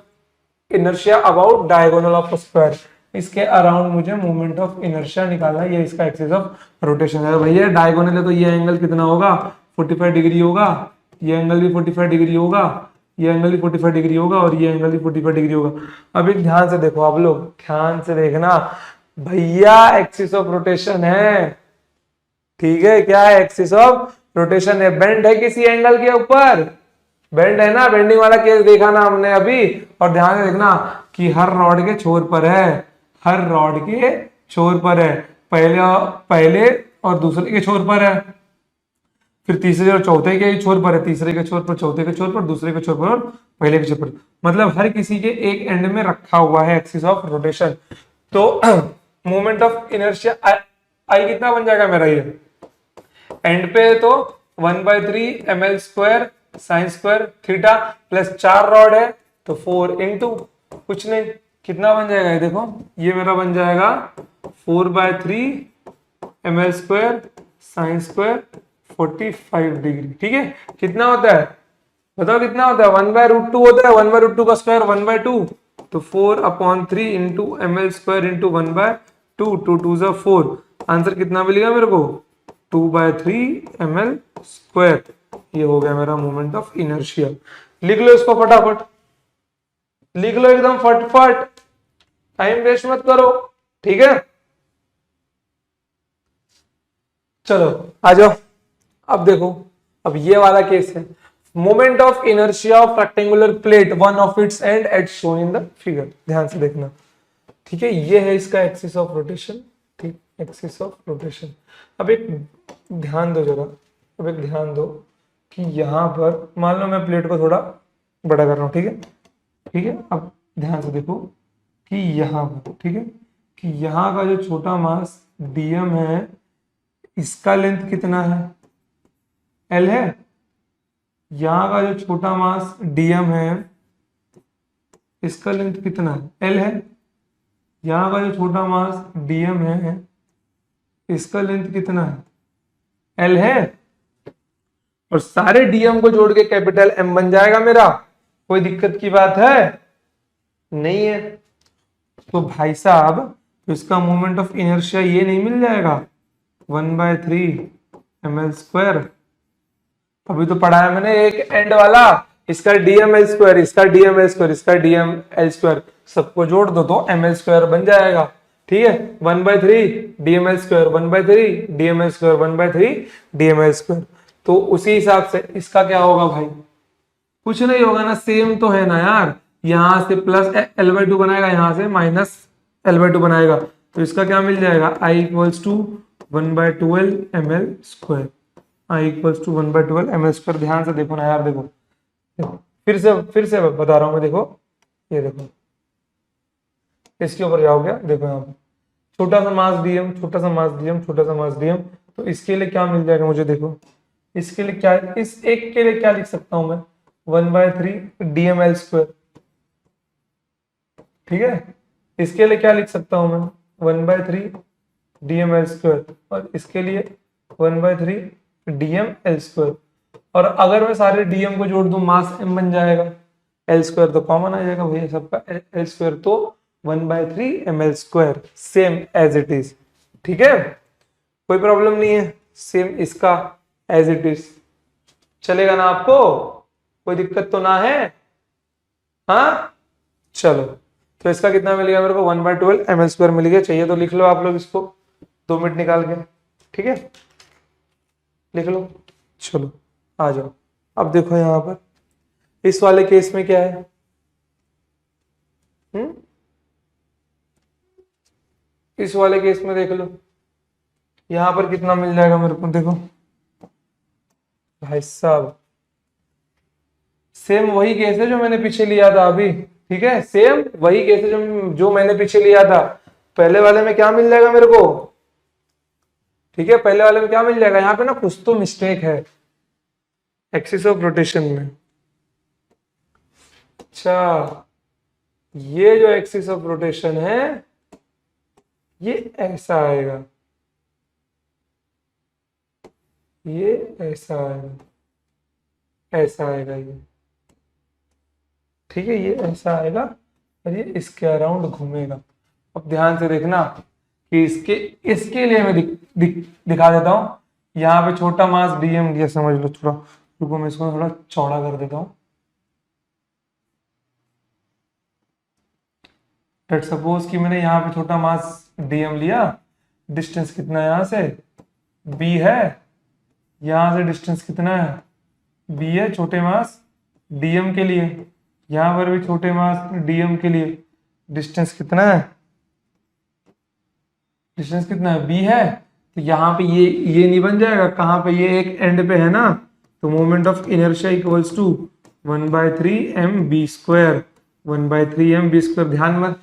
Speaker 1: inertia about diagonal of a square। इसके अराउंड मुझे मोमेंट ऑफ इनर्शिया निकालना है, ये इसका एक्सिस ऑफ रोटेशन है। भैया डायगोनल है तो ये एंगल कितना होगा, 45 डिग्री होगा, ये एंगल भी 45 डिग्री होगा, ये एंगल भी 45 डिग्री होगा, और ये एंगल भी 45 डिग्री होगा। अभी ध्यान से देखो आप लोग, ध्यान से देखना भैया, एक्सिस ऑफ रोटेशन है, ठीक है। क्या है, एक्सिस ऑफ रोटेशन है, बेंड है किसी एंगल के ऊपर, बेंड है ना, बेंडिंग वाला केस देखा ना हमने अभी। और ध्यान से देखना कि हर रॉड के छोर पर है, हर रॉड के छोर पर है, पहले और दूसरे के छोर पर है, फिर तीसरे और चौथे के छोर पर है, तीसरे के छोर पर, चौथे के छोर पर, दूसरे के छोर पर और पहले के छोर पर, मतलब हर किसी के एक एंड में रखा हुआ है एक्सिस ऑफ रोटेशन। तो मोमेंट ऑफ इनर्शिया आई कितना बन जाएगा मेरा, ये एंड पे तो 1/3 ml² sine square theta plus 4 rod है तो 4 इंटू कुछ नहीं, कितना बन जाएगा ये देखो, ये मेरा बन जाएगा 4/3 ml² साइन स्क्वायर 45 डिग्री। ठीक है, कितना होता है बताओ, कितना होता है, 1/√2 होता है, 1/√2 का स्क्वायर 1/2, तो 4/3 इंटू ml² इंटू 1/2, 2 2 जा 4, आंसर कितना मिलेगा मेरे को 2/3 ml²। ये हो गया मेरा मोमेंट ऑफ इनर्शिया। लिख लो इसको फटाफट, लिख लो एकदम फटफट, टाइम वेस्ट मत करो, ठीक है। चलो आ जाओ, अब देखो, अब ये वाला केस है, moment of inertia of rectangular plate, one of its end at shown in the figure, ध्यान से देखना, ठीक है। ये है इसका एक्सिस ऑफ रोटेशन, ठीक, एक्सिस ऑफ रोटेशन। अब एक ध्यान दो जरा, अब एक ध्यान दो कि यहां पर मान लो मैं प्लेट को थोड़ा बड़ा कर रहा हूं, ठीक है, ठीक है। अब ध्यान से देखो कि यहां पर, ठीक है, कि यहां का जो छोटा मास डीएम है, इसका लेंथ कितना है, एल है। यहां का जो छोटा मास डीएम है, इसका लेंथ कितना है, एल है। यहां का जो छोटा मास डीएम है, इसका लेंथ कितना है, एल है। और सारे डीएम को जोड़ के कैपिटल एम बन जाएगा मेरा, कोई दिक्कत की बात है नहीं है। तो भाई साहब, तो इसका मोमेंट ऑफ इनर्शिया ये नहीं मिल जाएगा 1/3 ml²। अभी तो पढ़ा है मैंने एक एंड वाला, इसका DML², इसका DML², इसका DML², सबको जोड़ दो तो ml² बन जाएगा, ठीक है। 1/3 DML², 1/3 DML², 1/3 DML²। तो उसी हिसाब से इसका क्या होगा भाई, कुछ नहीं होगा ना, सेम तो है ना यार, यहां से प्लस L/2 बनाएगा, यहां से माइनस L/2 बनाएगा, तो इसका क्या मिल जाएगा, I = 1/12 ml², I = 1/12 ml²। ध्यान से देखो ना यार, देखो फिर से बता रहा हूं मैं, देखो ये देखो, इसके ऊपर जाओगे, देखो यहाँ पे छोटा सा मास डीएम, छोटा सा मास डीएम, छोटा सा मास डीएम, तो इसके लिए क्या मिल जाएगा मुझे, देखो इसके लिए क्या, इस एक के लिए क्या लिख सकता हूं मैं, 1/3 DML², ठीक है। इसके लिए क्या लिख सकता हूं मैं, 1/3 DML², और इसके लिए 1/3 DML²। और अगर मैं सारे डीएम को जोड़ दूं, मास m बन जाएगा, L² तो कॉमन आ जाएगा भैया सबका, L² तो 1/3 ml², same as it is, ठीक है, कोई प्रॉब्लम नहीं है, सेम इसका एज इट इज चलेगा ना आपको, कोई दिक्कत तो ना है, हाँ। चलो, तो इसका कितना मिल गया मेरे को, 1/12 ml² मिल गया। चाहिए तो लिख लो आप लोग इसको 2 मिनट निकाल के, ठीक है, लिख लो। चलो आ जाओ, अब देखो यहां पर इस वाले केस में क्या है, इस वाले केस में देख लो, यहां पर कितना मिल जाएगा मेरे को, देखो भाई साहब, सेम वही केस है जो मैंने पीछे लिया था अभी, ठीक है, सेम वही केस है जो मैंने पीछे लिया था। पहले वाले में क्या मिल जाएगा मेरे को, ठीक है, पहले वाले में क्या मिल जाएगा, यहाँ पे ना कुछ तो मिस्टेक है एक्सिस ऑफ रोटेशन में। अच्छा, ये जो एक्सिस ऑफ रोटेशन है ये ऐसा आएगा, ये ऐसा आएगा, ऐसा आएगा ये, ठीक है, ये ऐसा आएगा और ये इसके अराउंड घूमेगा। अब ध्यान से देखना कि इसके लिए मैं दिखा देता हूं, यहाँ पे छोटा मास डीएम दिया, समझ लो, थोड़ा रुको मैं इसको थोड़ा चौड़ा कर देता हूं। लेट्स सपोज कि मैंने यहाँ पे छोटा मास डीएम लिया, डिस्टेंस कितना है यहां से, बी है, यहां से डिस्टेंस कितना है, बी है छोटे मास डीएम के लिए, यहां पर भी छोटे मास डीएम के लिए डिस्टेंस कितना है, डिस्टेंस कितना है, बी है। तो यहाँ पे ये नहीं बन जाएगा, कहाँ पे, ये एक एंड पे है ना, तो moment of inertia equals to 1/3 mv², 1/3 mv²।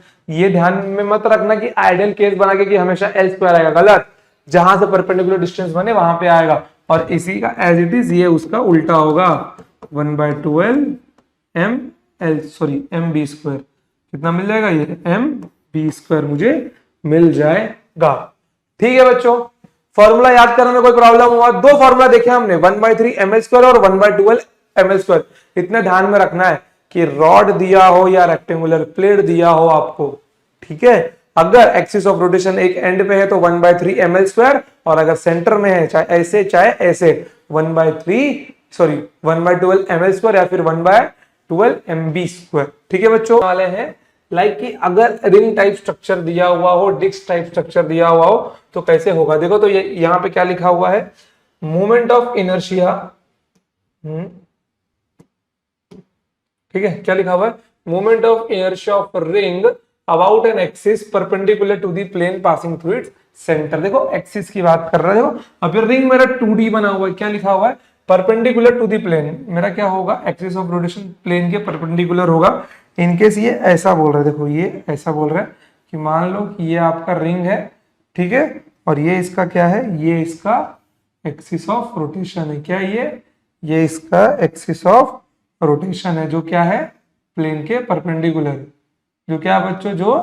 Speaker 1: ध्यान में मत रखना कि आइडियल केस बना के कि हमेशा L² आएगा, गलत। जहां से परपेंडिकुलर डिस्टेंस बने वहां पे आएगा, और इसी का एज इट इज ये उसका उल्टा होगा, 1/12mv²। कितना मिल जाएगा, ये mv² मुझे मिल जाएगा। ठीक है बच्चों, फॉर्मूला याद करने में कोई प्रॉब्लम हुआ? दो फॉर्मूला देखे हमने, 1/3 ml² और 1/12 ml²। इतना ध्यान में रखना है कि रॉड दिया हो या रेक्टेंगुलर प्लेट दिया हो आपको, ठीक है, अगर एक्सिस ऑफ रोटेशन एक एंड पे है तो 1/3 ml², और अगर सेंटर में है चाहे ऐसे 1/12 ml² या फिर 1/12 mv²। ठीक है बच्चों, वाले हैं लाइक कि अगर रिंग टाइप स्ट्रक्चर दिया हुआ हो, डिस्क टाइप स्ट्रक्चर दिया हुआ हो तो कैसे होगा। देखो तो यहां पे क्या लिखा हुआ है, मोमेंट ऑफ इनर्शिया, ठीक है, क्या लिखा हुआ है, moment of inertia of ring about an axis perpendicular to the plane passing through its centre. देखो एक्सिस की बात कर रहा है, देखो अब ये रिंग मेरा 2D बना हुआ है, क्या लिखा हुआ है, परपेंडिकुलर टू द प्लेन। मेरा क्या होगा, एक्सिस ऑफ रोटेशन प्लेन के परपेंडिकुलर होगा। इनकेस ये ऐसा बोल रहा है, देखो ये ऐसा बोल रहा है कि मान लो कि ये आपका रिंग है, ठीक है, और ये इसका क्या है, ये इसका एक्सिस ऑफ रोटेशन है। क्या ये इसका एक्सिस ऑफ रोटेशन है, जो क्या है, प्लेन के परपेंडिकुलर, जो क्या बच्चों, जो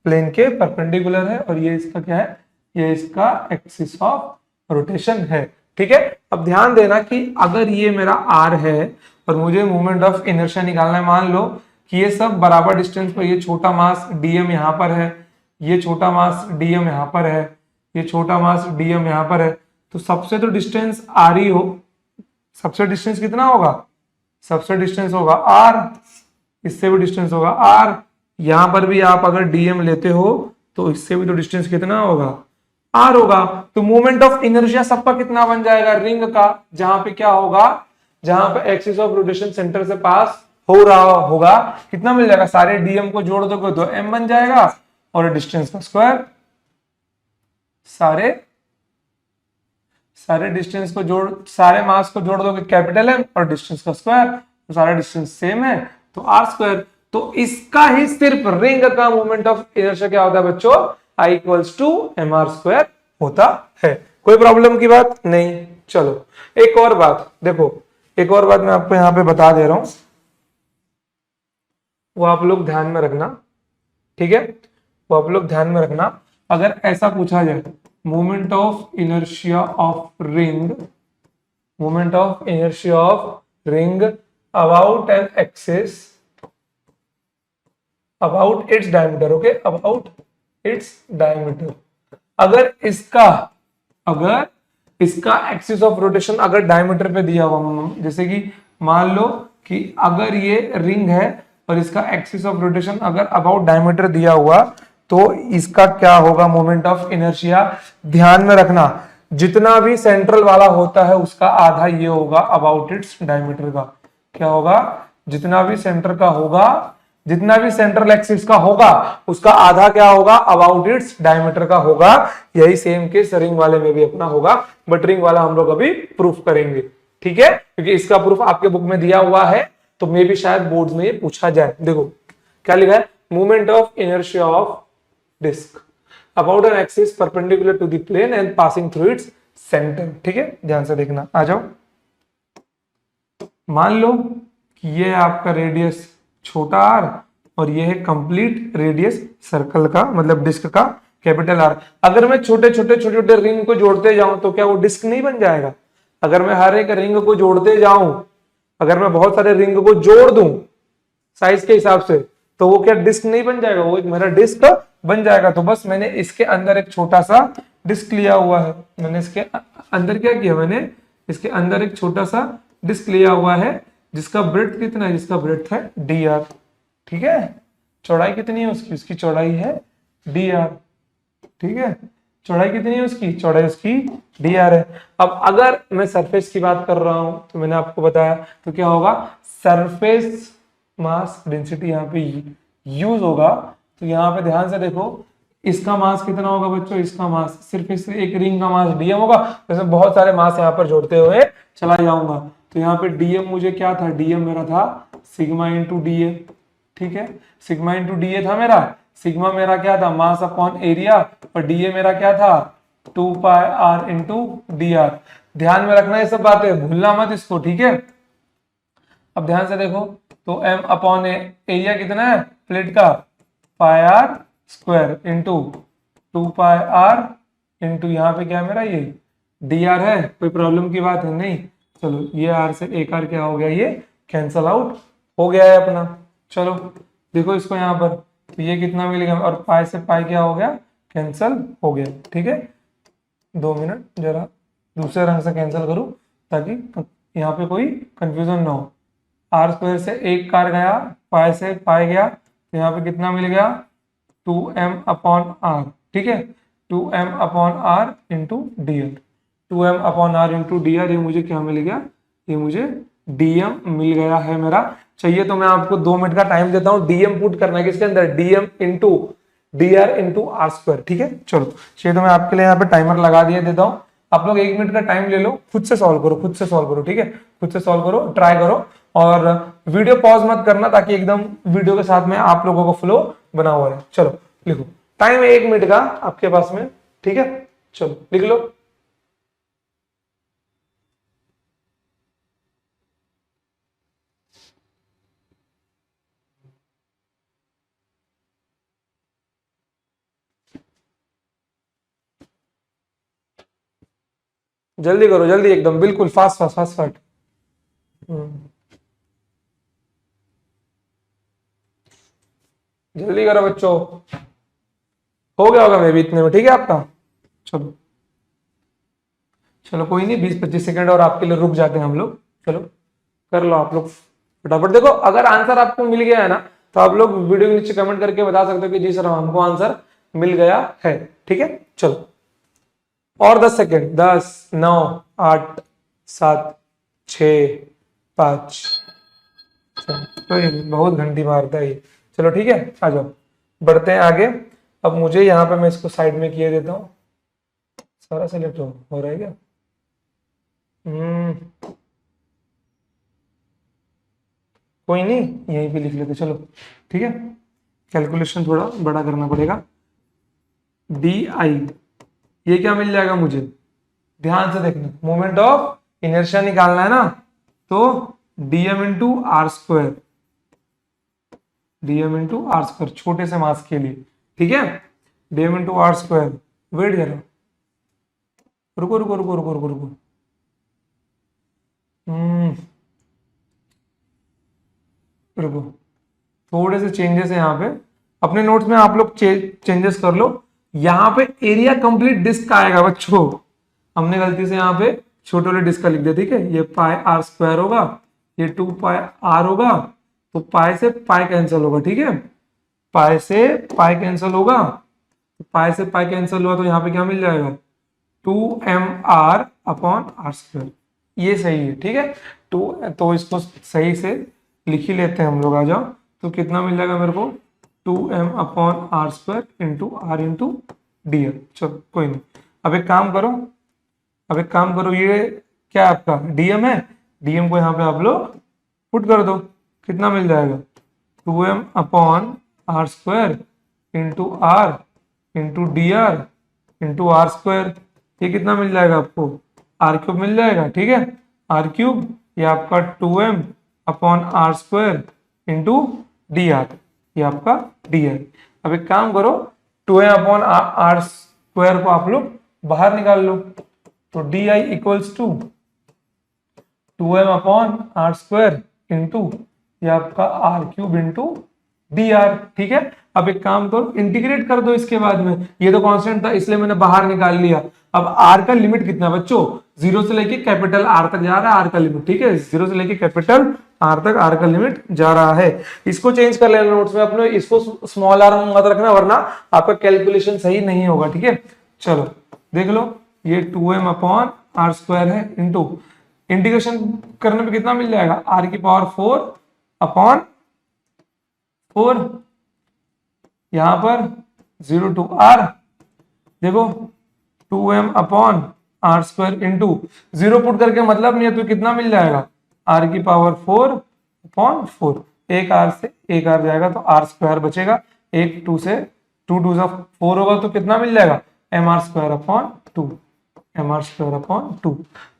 Speaker 1: प्लेन के परपेंडिकुलर है, और ये इसका क्या है, ये इसका एक्सिस ऑफ रोटेशन है। ठीक है, अब ध्यान देना कि अगर ये मेरा आर है और मुझे मोमेंट ऑफ इनर्शिया निकालना है, मान लो कि ये सब बराबर डिस्टेंस पर, ये छोटा मास डीएम यहाँ पर है, ये छोटा मास डीएम यहाँ पर है, ये छोटा मास डीएम यहाँ पर है, तो सबसे तो डिस्टेंस आर ही हो, सबसे डिस्टेंस कितना होगा, सबसे डिस्टेंस होगा आर, इससे भी डिस्टेंस होगा आर, यहां पर भी आप अगर डीएम लेते हो तो इससे भी तो डिस्टेंस कितना होगा, आर होगा। तो मोमेंट ऑफ इनर्शिया सबका कितना बन जाएगा, रिंग का, जहां पे क्या होगा, जहां पे एक्सिस ऑफ रोटेशन सेंटर से पास हो रहा होगा, कितना मिल जाएगा, सारे डीएम को जोड़ दोगे तो एम बन जाएगा, और डिस्टेंस का स्क्वायर, सारे डिस्टेंस को जोड़, सारे मास को जोड़ दोगे कैपिटल एम, और डिस्टेंस का स्क्वायर, तो सारा डिस्टेंस सेम है तो आर स्क्वायर। तो इसका ही सिर्फ रिंग का मोमेंट ऑफ इनर्शिया क्या होता है बच्चों, I equals to m r square होता है। कोई प्रॉब्लम की बात नहीं। चलो एक और बात देखो, एक और बात मैं आपको यहां पे बता दे रहा हूं, वो आप लोग ध्यान में रखना, ठीक है, वो आप लोग ध्यान में रखना। अगर ऐसा पूछा जाए, moment of inertia of ring, moment of inertia of ring about an axis, about its diameter, okay, about its diameter, अगर इसका एक्सिस ऑफ रोटेशन अगर डायमीटर पे दिया हुआ, जैसे कि मान लो कि अगर ये रिंग है और इसका एक्सिस ऑफ रोटेशन अगर अबाउट डायमीटर दिया हुआ, तो इसका क्या होगा मोमेंट ऑफ इनर्शिया। ध्यान में रखना, जितना भी सेंट्रल वाला होता है उसका आधा ये होगा अबाउट इट्स डायमीटर का, क्या होगा, जितना भी सेंटर का होगा, जितना भी सेंट्रल एक्सिस का होगा उसका आधा क्या होगा, अबाउट इट्स डायमीटर का होगा। यही सेम केस रिंग वाले में भी अपना होगा, बट रिंग वाला हम लोग अभी प्रूफ करेंगे, ठीक है, क्योंकि इसका प्रूफ आपके बुक में दिया हुआ है, तो मे भी शायद बोर्ड में ये पूछा जाए। देखो क्या लिखा है, moment of inertia of disc about an axis perpendicular to the plane and passing through its centre. ठीक है, ध्यान से देखना, आ जाओ। मान लो कि ये आपका रेडियस छोटा आर और ये है कंप्लीट रेडियस सर्कल का, मतलब डिस्क का कैपिटल आर। अगर मैं छोटे छोटे रिंग को जोड़ते जाऊं तो क्या वो डिस्क नहीं बन जाएगा। अगर मैं हर एक रिंग को जोड़ते जाऊं, अगर मैं बहुत सारे रिंग को जोड़ दूं साइज के हिसाब से, तो वो क्या डिस्क नहीं बन जाएगा, वो एक मेरा डिस्क बन जाएगा। तो बस मैंने इसके अंदर एक छोटा सा डिस्क लिया हुआ है, मैंने इसके अंदर क्या किया, मैंने इसके अंदर एक छोटा सा डिस्क लिया हुआ है, जिसका ब्रेड्थ कितना है, जिसका ब्रेड्थ है डी आर, ठीक है, चौड़ाई कितनी है उसकी, उसकी चौड़ाई है डी आर, ठीक है, चौड़ाई कितनी है उसकी, चौड़ाई उसकी dr है। अब अगर मैं सरफेस की बात कर रहा हूं तो मैंने आपको बताया तो क्या होगा, सरफेस मास डेंसिटी यहाँ पे यूज होगा। तो यहाँ पे ध्यान से देखो, इसका मास कितना होगा बच्चों, इसका मास सिर्फ इस एक रिंग का मास डीएम होगा। जैसे बहुत सारे मास यहाँ पर जोड़ते हुए चला जाऊंगा तो यहाँ पे डीएम मुझे क्या था, डीएम मेरा था सिग्मा इंटू डी ए। ठीक है, सिग्मा इंटू डी ए था मेरा, सिग्मा मेरा क्या था, मास अपॉन एरिया, और डीए मेरा क्या था, 2 pi r into d are. ध्यान में रखना ये सब बातें, भूलना मत इसको, ठीक है। अब ध्यान से देखो, तो एम अपॉन एरिया कितना है प्लेट का, pi r square into 2 pi r into यहाँ पे क्या है मेरा ये डी आर है। कोई प्रॉब्लम की बात है नहीं। चलो ये आर से एक आर क्या हो गया, ये कैंसल आउट हो गया है अपना। चलो देखो इसको यहाँ पर, तो ये कितना मिलेगा, और पाई से पाई क्या हो गया, कैंसल हो गया। ठीक है, 2 मिनट जरा दूसरे रंग से कैंसिल करूं ताकि यहाँ पे कोई कंफ्यूजन ना हो। आर स्क्वायर से एक कार गया, पाई से पाई गया, तो यहाँ पे कितना मिल गया, 2m अपॉन आर। ठीक है, 2m upon r into d r, 2m upon r into d r, ये मुझे क्या मिल गया, ये मुझे डीएम मिल गया है मेरा। चाहिए तो मैं आपको 2 मिनट का टाइम देता हूँ, डीएम पुट करना है किसके अंदर, dm into d r into r square. ठीक है, चलो चाहिए तो मैं आपके लिए यहाँ पे टाइमर लगा दिया देता हूँ। आप लोग 1 मिनट का टाइम ले लो, खुद से सॉल्व करो, खुद से सॉल्व करो। ठीक है, खुद से सॉल्व करो, ट्राई करो, और वीडियो पॉज मत करना ताकि एकदम वीडियो के साथ में आप लोगों को फ्लो बना हुआ रहे। चलो लिखो, टाइम है 1 मिनट का आपके पास में। ठीक है, चलो लिख लो। जल्दी करो, जल्दी, एकदम बिल्कुल फास्ट फास्ट फास्ट फास्ट। जल्दी करो बच्चों, हो गया होगा मे भी इतने में। ठीक है आपका, चलो चलो कोई नहीं, 20-25 सेकंड और आपके लिए रुक जाते हैं हम लोग। चलो कर लो आप लोग फटाफट। देखो अगर आंसर आपको मिल गया है ना, तो आप लोग वीडियो के नीचे कमेंट करके बता सकते हो कि जी सर हमको आंसर मिल गया है। ठीक है, चलो और 10 सेकेंड, 10, 9, 8, 7, 6, 5। बहुत घंटी मारता है ये। चलो ठीक है, आ जाओ बढ़ते हैं आगे। अब मुझे यहाँ पे मैं इसको साइड में किए देता हूँ, सारा सेलेक्ट हो रहा है क्या, कोई नहीं यहीं पे लिख लेते। चलो ठीक है, कैलकुलेशन थोड़ा बड़ा करना पड़ेगा। डी आई, ये क्या मिल जाएगा मुझे, ध्यान से देखना, मोमेंट ऑफ इनर्शिया निकालना है ना, तो dm into r square, dm into r square छोटे से मास के लिए। ठीक है, dm into r square. Wait करो, रुको रुको रुको रुको रुको रुको, रुको, थोड़े से चेंजेस है यहाँ पे अपने नोट्स में, आप लोग चेंजेस कर लो। यहाँ पे एरिया कंप्लीट डिस्क का आएगा बच्चों, हमने गलती से यहाँ पे छोटे वाले डिस्क का लिख दिया। ठीक है, ये पाई आर स्क्वायर होगा, ये 2 पाई आर होगा, तो पाई से पाई कैंसिल होगा। ठीक है, पाई से पाई कैंसिल होगा, तो पाई से पाई कैंसिल हुआ, तो यहाँ पे क्या मिल जाएगा, 2mr अपॉन आर स्क्वायर। ये सही है। ठीक है, तो इसको सही से लिख ही लेते हैं हम लोग, आ जाओ। तो कितना मिल जाएगा मेरे को, 2m upon r square into r into d r. चलो कोई नहीं, अब एक काम करो, अब एक काम करो, ये क्या है आपका डीएम है, डीएम को यहाँ पे आप लोग पुट कर दो। कितना मिल जाएगा, 2m upon r square into r into d r into r square. ये कितना मिल जाएगा आपको, आर क्यूब मिल जाएगा। ठीक है, आर क्यूब, ये आपका 2m upon r square into d r, ये आपका डी आर। अब एक काम करो, 2m अपॉन आर स्क्वायर को आप लोग बाहर निकाल लो, तो d I equals to 2m upon r square into ये आपका r cube into d r. ठीक है, अब एक काम करो, इंटीग्रेट कर दो इसके बाद में, ये तो कांस्टेंट था इसलिए मैंने बाहर निकाल लिया। अब आर का लिमिट कितना बच्चों, 0 से लेके कैपिटल आर तक जा रहा है आर का लिमिट। ठीक है, 0 से लेके कैपिटल आर तक आर का लिमिट जा रहा है। इसको चेंज कर लेना नोट्स में अपने, इसको स्मॉल आर मत रखना वरना आपका कैलकुलेशन सही नहीं होगा। ठीक है, चलो देख लो, ये 2m/r² है, इंटू इंटीग्रेशन करने पे कितना मिल जाएगा, r⁴/4 यहां पर 0 to r, देखो 2m/r² इंटू 0 पुट करके मतलब नहीं है तो कितना मिल जाएगा, r⁴/4, एक r से एक r जाएगा तो r² बचेगा, एक 2 से 2 2 4 होगा तो कितना मिल जाएगा, mr²/2, mr²/2।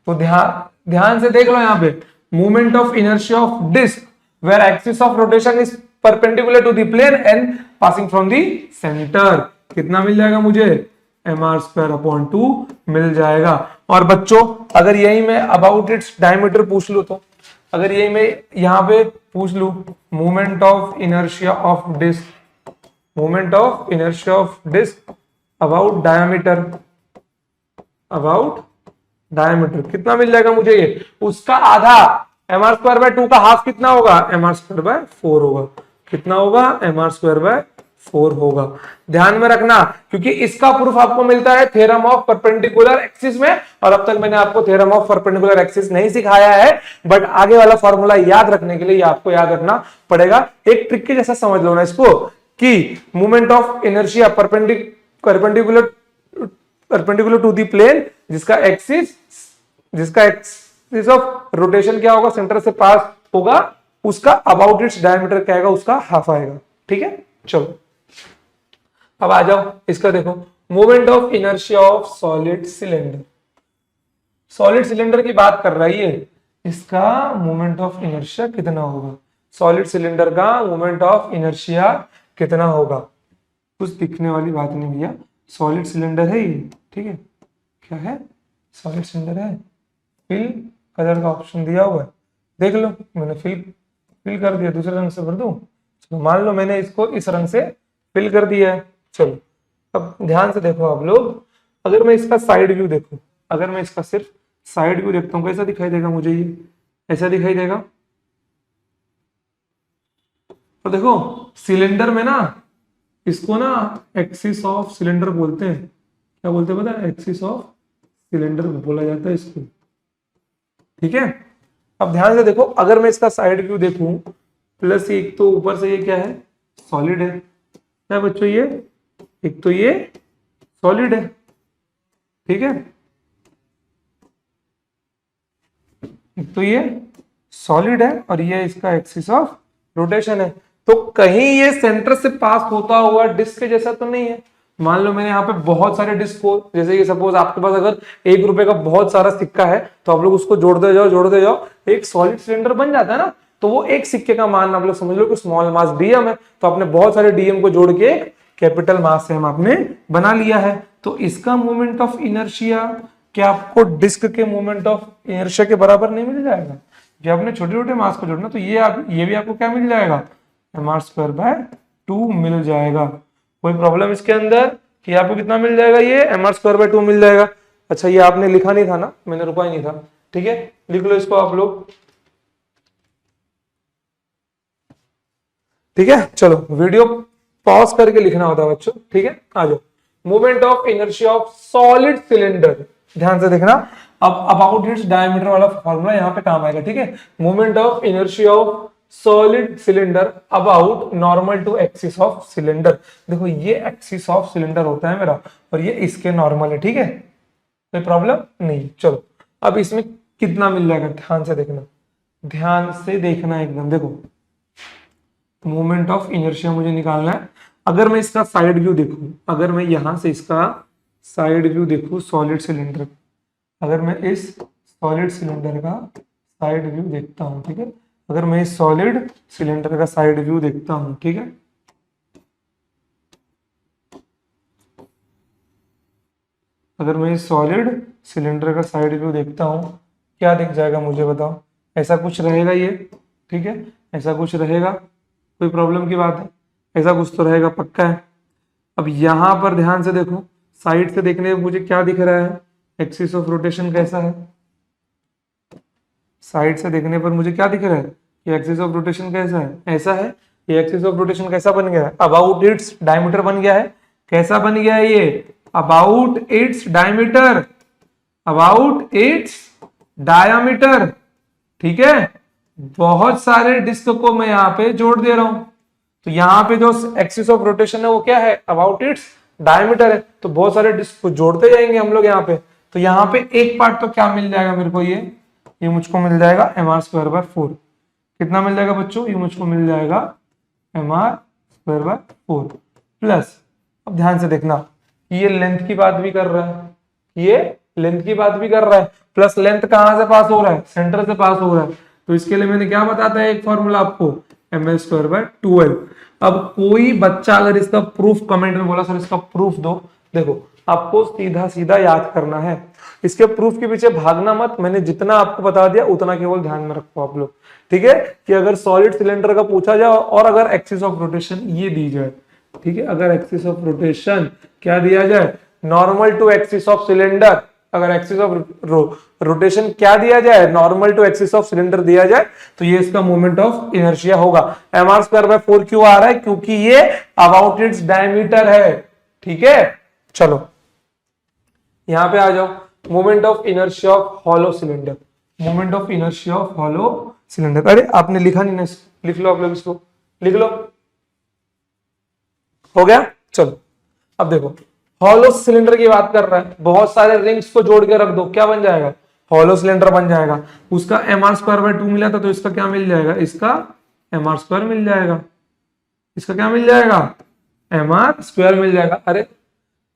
Speaker 1: तो ध्यान से देख लो यहाँ पे, movement of inertia of disc where axis of rotation is perpendicular to the plane and passing from the centre, कितना मिल जाएगा मुझे, mr²/2 मिल जाएगा। और बच्चों अगर यही मैं अबाउट इट्स डायमीटर पूछ लू, तो अगर यही मैं यहाँ पे पूछ लू movement of inertia of disc, movement of inertia of disc about diameter, कितना मिल जाएगा मुझे, ये उसका आधा mr²/2 का हाफ कितना होगा, mr²/4 होगा, कितना होगा, mr²/4 होगा। ध्यान में रखना क्योंकि इसका प्रूफ आपको मिलता है थ्योरम ऑफ परपेंडिकुलर एक्सिस में, और अब तक मैंने आपको थ्योरम ऑफ परपेंडिकुलर एक्सिस नहीं सिखाया है, बट आगे वाला फॉर्मूला याद रखने के लिए आपको याद रखना पड़ेगा। एक ट्रिक के जैसा समझ लो ना इसको, कि movement of inertia perpendicular to the plane, जिसका एक्सिस ऑफ रोटेशन क्या होगा, सेंटर से पास होगा, उसका अबाउट इट्स डायमीटर क्या आएगा, उसका हाफ आएगा। ठीक है, चलो अब आ जाओ इसका, देखो movement of inertia of solid cylinder, solid cylinder की बात कर रही है, इसका मूवमेंट ऑफ इनर्शिया कितना होगा, सॉलिड सिलेंडर का मूवमेंट ऑफ इनर्शिया कितना होगा। कुछ दिखने वाली बात नहीं भैया, सॉलिड सिलेंडर है ये, ठीक है, क्या है, सॉलिड सिलेंडर है, फिल कलर का ऑप्शन दिया हुआ है, देख लो मैंने फिल कर दिया, दूसरे रंग से भर दूं, चलो मान लो मैंने इसको इस रंग से फिल कर दिया है। चलो अब ध्यान से देखो आप लोग, अगर मैं इसका साइड व्यू देखूं, अगर मैं इसका सिर्फ साइड व्यू देखता हूं, कैसा दिखाई देगा मुझे, ये ऐसा दिखाई देगा। तो देखो सिलेंडर में ना, इसको ना एक्सिस ऑफ सिलेंडर बोलते हैं, क्या बोलते हैं पता है, एक्सिस ऑफ सिलेंडर बोला जाता है इसको। ठीक है, अब ध्यान से देखो, अगर मैं इसका साइड व्यू देखूं, प्लस एक तो ऊपर से ये क्या है, सॉलिड है क्या बच्चों, ये एक तो ये सॉलिड है, ठीक है, एक तो ये सॉलिड है और ये इसका एक्सिस ऑफ रोटेशन है। तो कहीं ये सेंटर से पास होता हुआ डिस्क के जैसा तो नहीं है। मान लो मैंने यहाँ पे बहुत सारे डिस्क हो, जैसे कि सपोज आपके पास अगर 1 रुपए का बहुत सारा सिक्का है, तो आप लोग उसको जोड़ते जाओ, एक सॉलिड सिलेंडर बन जाता है ना। तो वो एक सिक्के का मान आप लोग समझ लो कि स्मॉल मास डीएम है, तो आपने बहुत सारे डीएम को जोड़ के एक कैपिटल मास एम आपने बना लिया है। तो इसका मोमेंट ऑफ इनर्शिया क्या आपको डिस्क के मोमेंट ऑफ इनर्शिया के बराबर नहीं मिल जाएगा। जब आपने छोटे छोटे मास को जोड़ना, तो ये भी आपको क्या मिल जाएगा, mr²/2 मिल जाएगा। कोई प्रॉब्लम इसके अंदर कि आपको कितना मिल जाएगा, ये mr²/2 मिल जाएगा। अच्छा ये आपने लिखा नहीं था ना, मैंने रुका ही नहीं था, ठीक है, लिख लो इसको आप लोग, ठीक है। चलो वीडियो पॉज करके लिखना होता है बच्चों, ठीक है। आ जाओ, movement of inertia of solid cylinder, ध्यान से देखना। अब अबाउट इट्स डायमीटर वाला फॉर्मूला यहाँ पे काम आएगा, ठीक है। Movement of inertia of solid cylinder about normal to axis of cylinder. देखो ये एक्सिस ऑफ सिलेंडर होता है मेरा और ये इसके नॉर्मल है, ठीक है, कोई प्रॉब्लम नहीं। चलो अब इसमें कितना मिल जाएगा, ध्यान से देखना, ध्यान से देखना एकदम। देखो मोमेंट ऑफ इनर्शिया मुझे निकालना है। अगर मैं इसका साइड व्यू देखूं, अगर मैं यहां से इसका साइड व्यू देखूं सॉलिड सिलेंडर, अगर मैं इस सॉलिड सिलेंडर का साइड व्यू देखता हूं, ठीक है, अगर मैं इस सॉलिड सिलेंडर का साइड व्यू देखता हूं, ठीक है, अगर मैं इस सॉलिड सिलेंडर का साइड व्यू देखता हूं, क्या दिख जाएगा मुझे बताओ। ऐसा कुछ रहेगा ये, ठीक है, ऐसा कुछ रहेगा, कोई प्रॉब्लम की बात है, ऐसा कुछ तो रहेगा पक्का है। अब यहां पर ध्यान से देखो, साइड से देखने में मुझे क्या दिख रहा है, एक्सिस ऑफ रोटेशन कैसा है, साइड से देखने पर मुझे क्या दिख रहा है कि एक्सिस ऑफ रोटेशन कैसा है, ऐसा है। ये एक्सिस ऑफ रोटेशन कैसा बन गया है, अबाउट इट्स डायमीटर बन गया है। कैसा बन गया है ये, about its diameter, about it's diameter. ठीक है, बहुत सारे डिस्क को मैं यहां पे जोड़ दे रहा हूं, तो यहां पे जो एक्सिस ऑफ रोटेशन है वो क्या है, अबाउट इट्स डायमीटर है, तो बहुत सारे डिस्क को जोड़ते जाएंगे हम लोग यहाँ पे। तो यहाँ पे एक पार्ट तो क्या मिल जाएगा मेरे को, ये मुझको मिल जाएगा mr²/4। कितना मिल जाएगा बच्चों, ये मुझको मिल जाएगा mr²/4 प्लस, अब ध्यान से देखना, ये लेंथ की बात भी कर रहा है, ये लेंथ की बात भी कर रहा है, प्लस लेंथ कहां से पास हो रहा है, सेंटर से पास हो रहा है। तो इसके लिए मैंने क्या बताता है एक फॉर्मूला आपको, ml²/12। अब कोई बच्चा अगर इसका प्रूफ कमेंट में बोला सर इसका प्रूफ दो, देखो आपको सीधा सीधा याद करना है, इसके प्रूफ के पीछे भागना मत, मैंने जितना आपको बता दिया उतना केवल ध्यान में रखो आप लोग। ठीक है, कि अगर सॉलिड सिलेंडर का पूछा जाए और अगर एक्सिस ऑफ रोटेशन ये दी जाए, ठीक है, अगर एक्सिस ऑफ रोटेशन क्या दिया जाए, normal to axis of cylinder, अगर एक्सिस ऑफ रोटेशन क्या दिया जाए, normal to axis of cylinder दिया जाए, तो ये इसका मोमेंट ऑफ इनर्शिया होगा। mr²/4 क्यों आ रहा है, क्योंकि ये अबाउट इट्स डायमीटर है। ठीक है, चलो यहां पे आ जाओ, moment of inertia of hollow cylinder, moment of inertia of hollow cylinder. अरे आपने लिखा नहीं ना, लिख लो आप लोग, इसको लिख लो, हो गया। चलो अब देखो, हॉलो सिलेंडर की बात कर रहा है, बहुत सारे रिंग्स को जोड़ के रख दो, क्या बन जाएगा, हॉलो सिलेंडर बन जाएगा। उसका mr²/2 मिला था, तो इसका क्या मिल जाएगा, इसका mr² मिल जाएगा, इसका क्या मिल जाएगा, mr² मिल जाएगा। अरे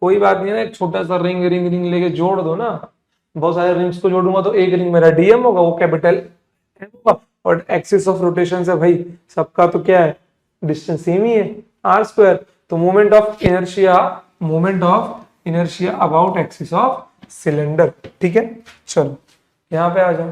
Speaker 1: कोई बात नहीं है ना, एक छोटा सा रिंग रिंग रिंग लेके जोड़ दो ना, बहुत सारे रिंग्स को जोड़ूंगा तो एक रिंग मेरा डीएम होगा, वो कैपिटल एम होगा, और एक्सिस ऑफ रोटेशन से भाई सबका तो क्या है, डिस्टेंस सेम ही है, r²। तो moment of inertia, moment of inertia about axis of cylinder. ठीक है, चलो यहां पे आ जाओ,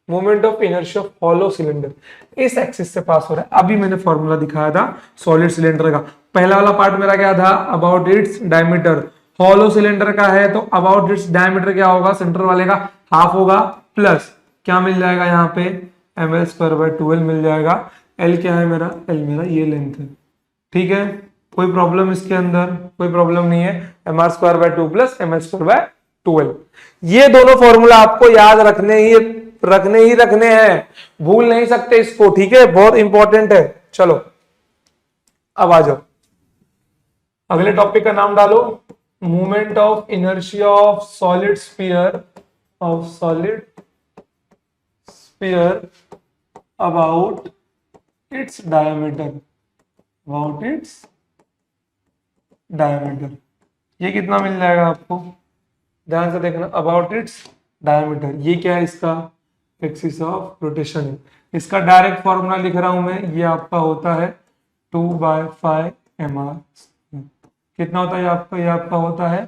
Speaker 1: moment of inertia of hollow cylinder इस एक्सिस से पास हो रहा है। अभी मैंने फॉर्मूला दिखाया था सॉलिड सिलेंडर का, पहला वाला पार्ट मेरा क्या था, about its diameter. Hollow cylinder का है तो अबाउट इट्स डायमीटर क्या होगा, सेंटर वाले का हाफ होगा, प्लस क्या मिल जाएगा यहाँ पे, ml²/12 मिल जाएगा। एल क्या है मेरा, एल मेरा ये लेंथ है। ठीक है, कोई प्रॉब्लम इसके अंदर, कोई प्रॉब्लम नहीं है, mr²/2 प्लस ml²/12। ये दोनों फॉर्मूला आपको याद रखने ही रखने हैं, भूल नहीं सकते इसको। ठीक है, बहुत इंपॉर्टेंट है। चलो अब आ जाओ, अगले टॉपिक का नाम डालो, movement of inertia of solid sphere, of solid sphere about its diameter, about its diameter. ये कितना मिल जाएगा आपको, ध्यान से देखना, अबाउट इट्स डायमीटर, ये क्या है, इसका एक्सिस ऑफ रोटेशन है। इसका डायरेक्ट फॉर्मूला लिख रहा हूं मैं, ये आपका होता है 2/5 mr। कितना होता है आपका, ये आपका होता है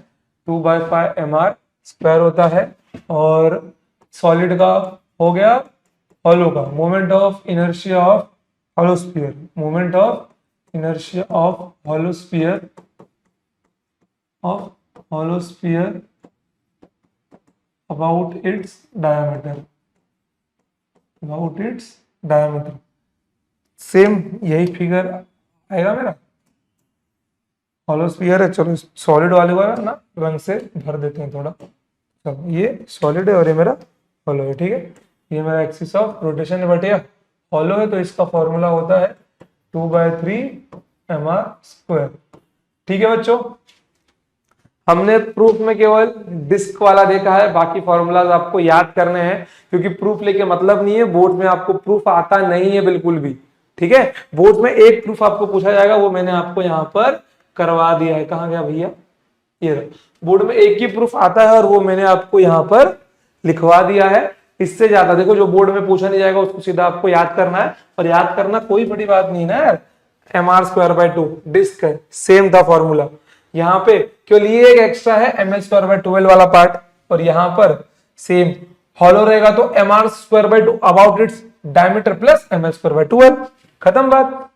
Speaker 1: 2/5 mr² होता है। और सॉलिड का हो गया, हॉलो का, moment of inertia of hollow sphere, moment of inertia of hollow sphere, of hollow sphere about its diameter, about its diameter. Same यही फिगर आएगा मेरा, हॉलो स्फीयर है। चलो सॉलिड वाले को ना रंग से भर देते हैं थोड़ा। चलो ये सॉलिड है और ये मेरा हॉलो है। ठीक है, ये मेरा एक्सिस ऑफ रोटेशन है, बट ये हॉलो है, तो इसका फॉर्मूला होता है 2/3 mr²। ठीक है बच्चों, हमने प्रूफ में केवल डिस्क वाला देखा है, बाकी फॉर्मूलाज आपको याद करने हैं, क्योंकि प्रूफ लेके मतलब नहीं है, बोर्ड में आपको प्रूफ आता नहीं है बिल्कुल भी। ठीक है, बोर्ड में एक प्रूफ आपको पूछा जाएगा, वो मैंने आपको यहाँ पर करवा दिया है। कहाँ गया भैया, ये बोर्ड में एक ही प्रूफ आता है और वो मैंने आपको यहाँ पर लिखवा दिया है। इससे ज्यादा देखो, जो बोर्ड में पूछा नहीं जाएगा उसको सीधा आपको याद करना है, और याद करना कोई बड़ी बात नहीं ना यार, mr²/2 डिस्क है, सेम था फॉर्मूला। यहाँ पे केवल ये एक एक्स्ट्रा है ml²/12 वाला पार्ट, और यहाँ पर सेम हॉलो रहेगा तो mr²/2 about its diameter plus ml²/12, खत्म बात।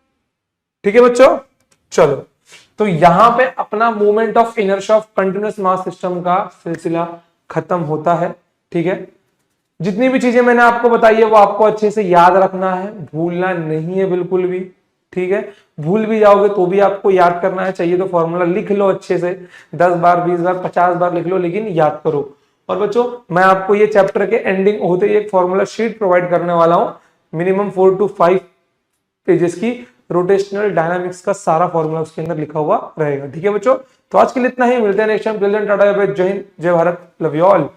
Speaker 1: ठीक है बच्चों, चलो तो यहां पे अपना moment of inertia of continuous mass system का सिलसिला खत्म होता है। ठीक है, जितनी भी चीजें मैंने आपको बताई है वो आपको अच्छे से याद रखना है, भूलना नहीं है बिल्कुल भी। ठीक है, भूल भी जाओगे तो भी आपको याद करना है, चाहिए तो फॉर्मूला लिख लो अच्छे से, 10 बार 20 बार 50 बार लिख लो, लेकिन याद करो। और बच्चों मैं आपको ये चैप्टर के एंडिंग होते ही एक फॉर्मूला शीट प्रोवाइड करने वाला हूं, मिनिमम 4 to 5 पेजेस की, रोटेशनल डायनामिक्स का सारा फॉर्मूला उसके अंदर लिखा हुआ रहेगा। ठीक है बच्चों, तो आज के लिए इतना ही, मिलते हैं नेक्स्ट टाइम। टाटा, जय हिंद, जय भारत, लव यू ऑल।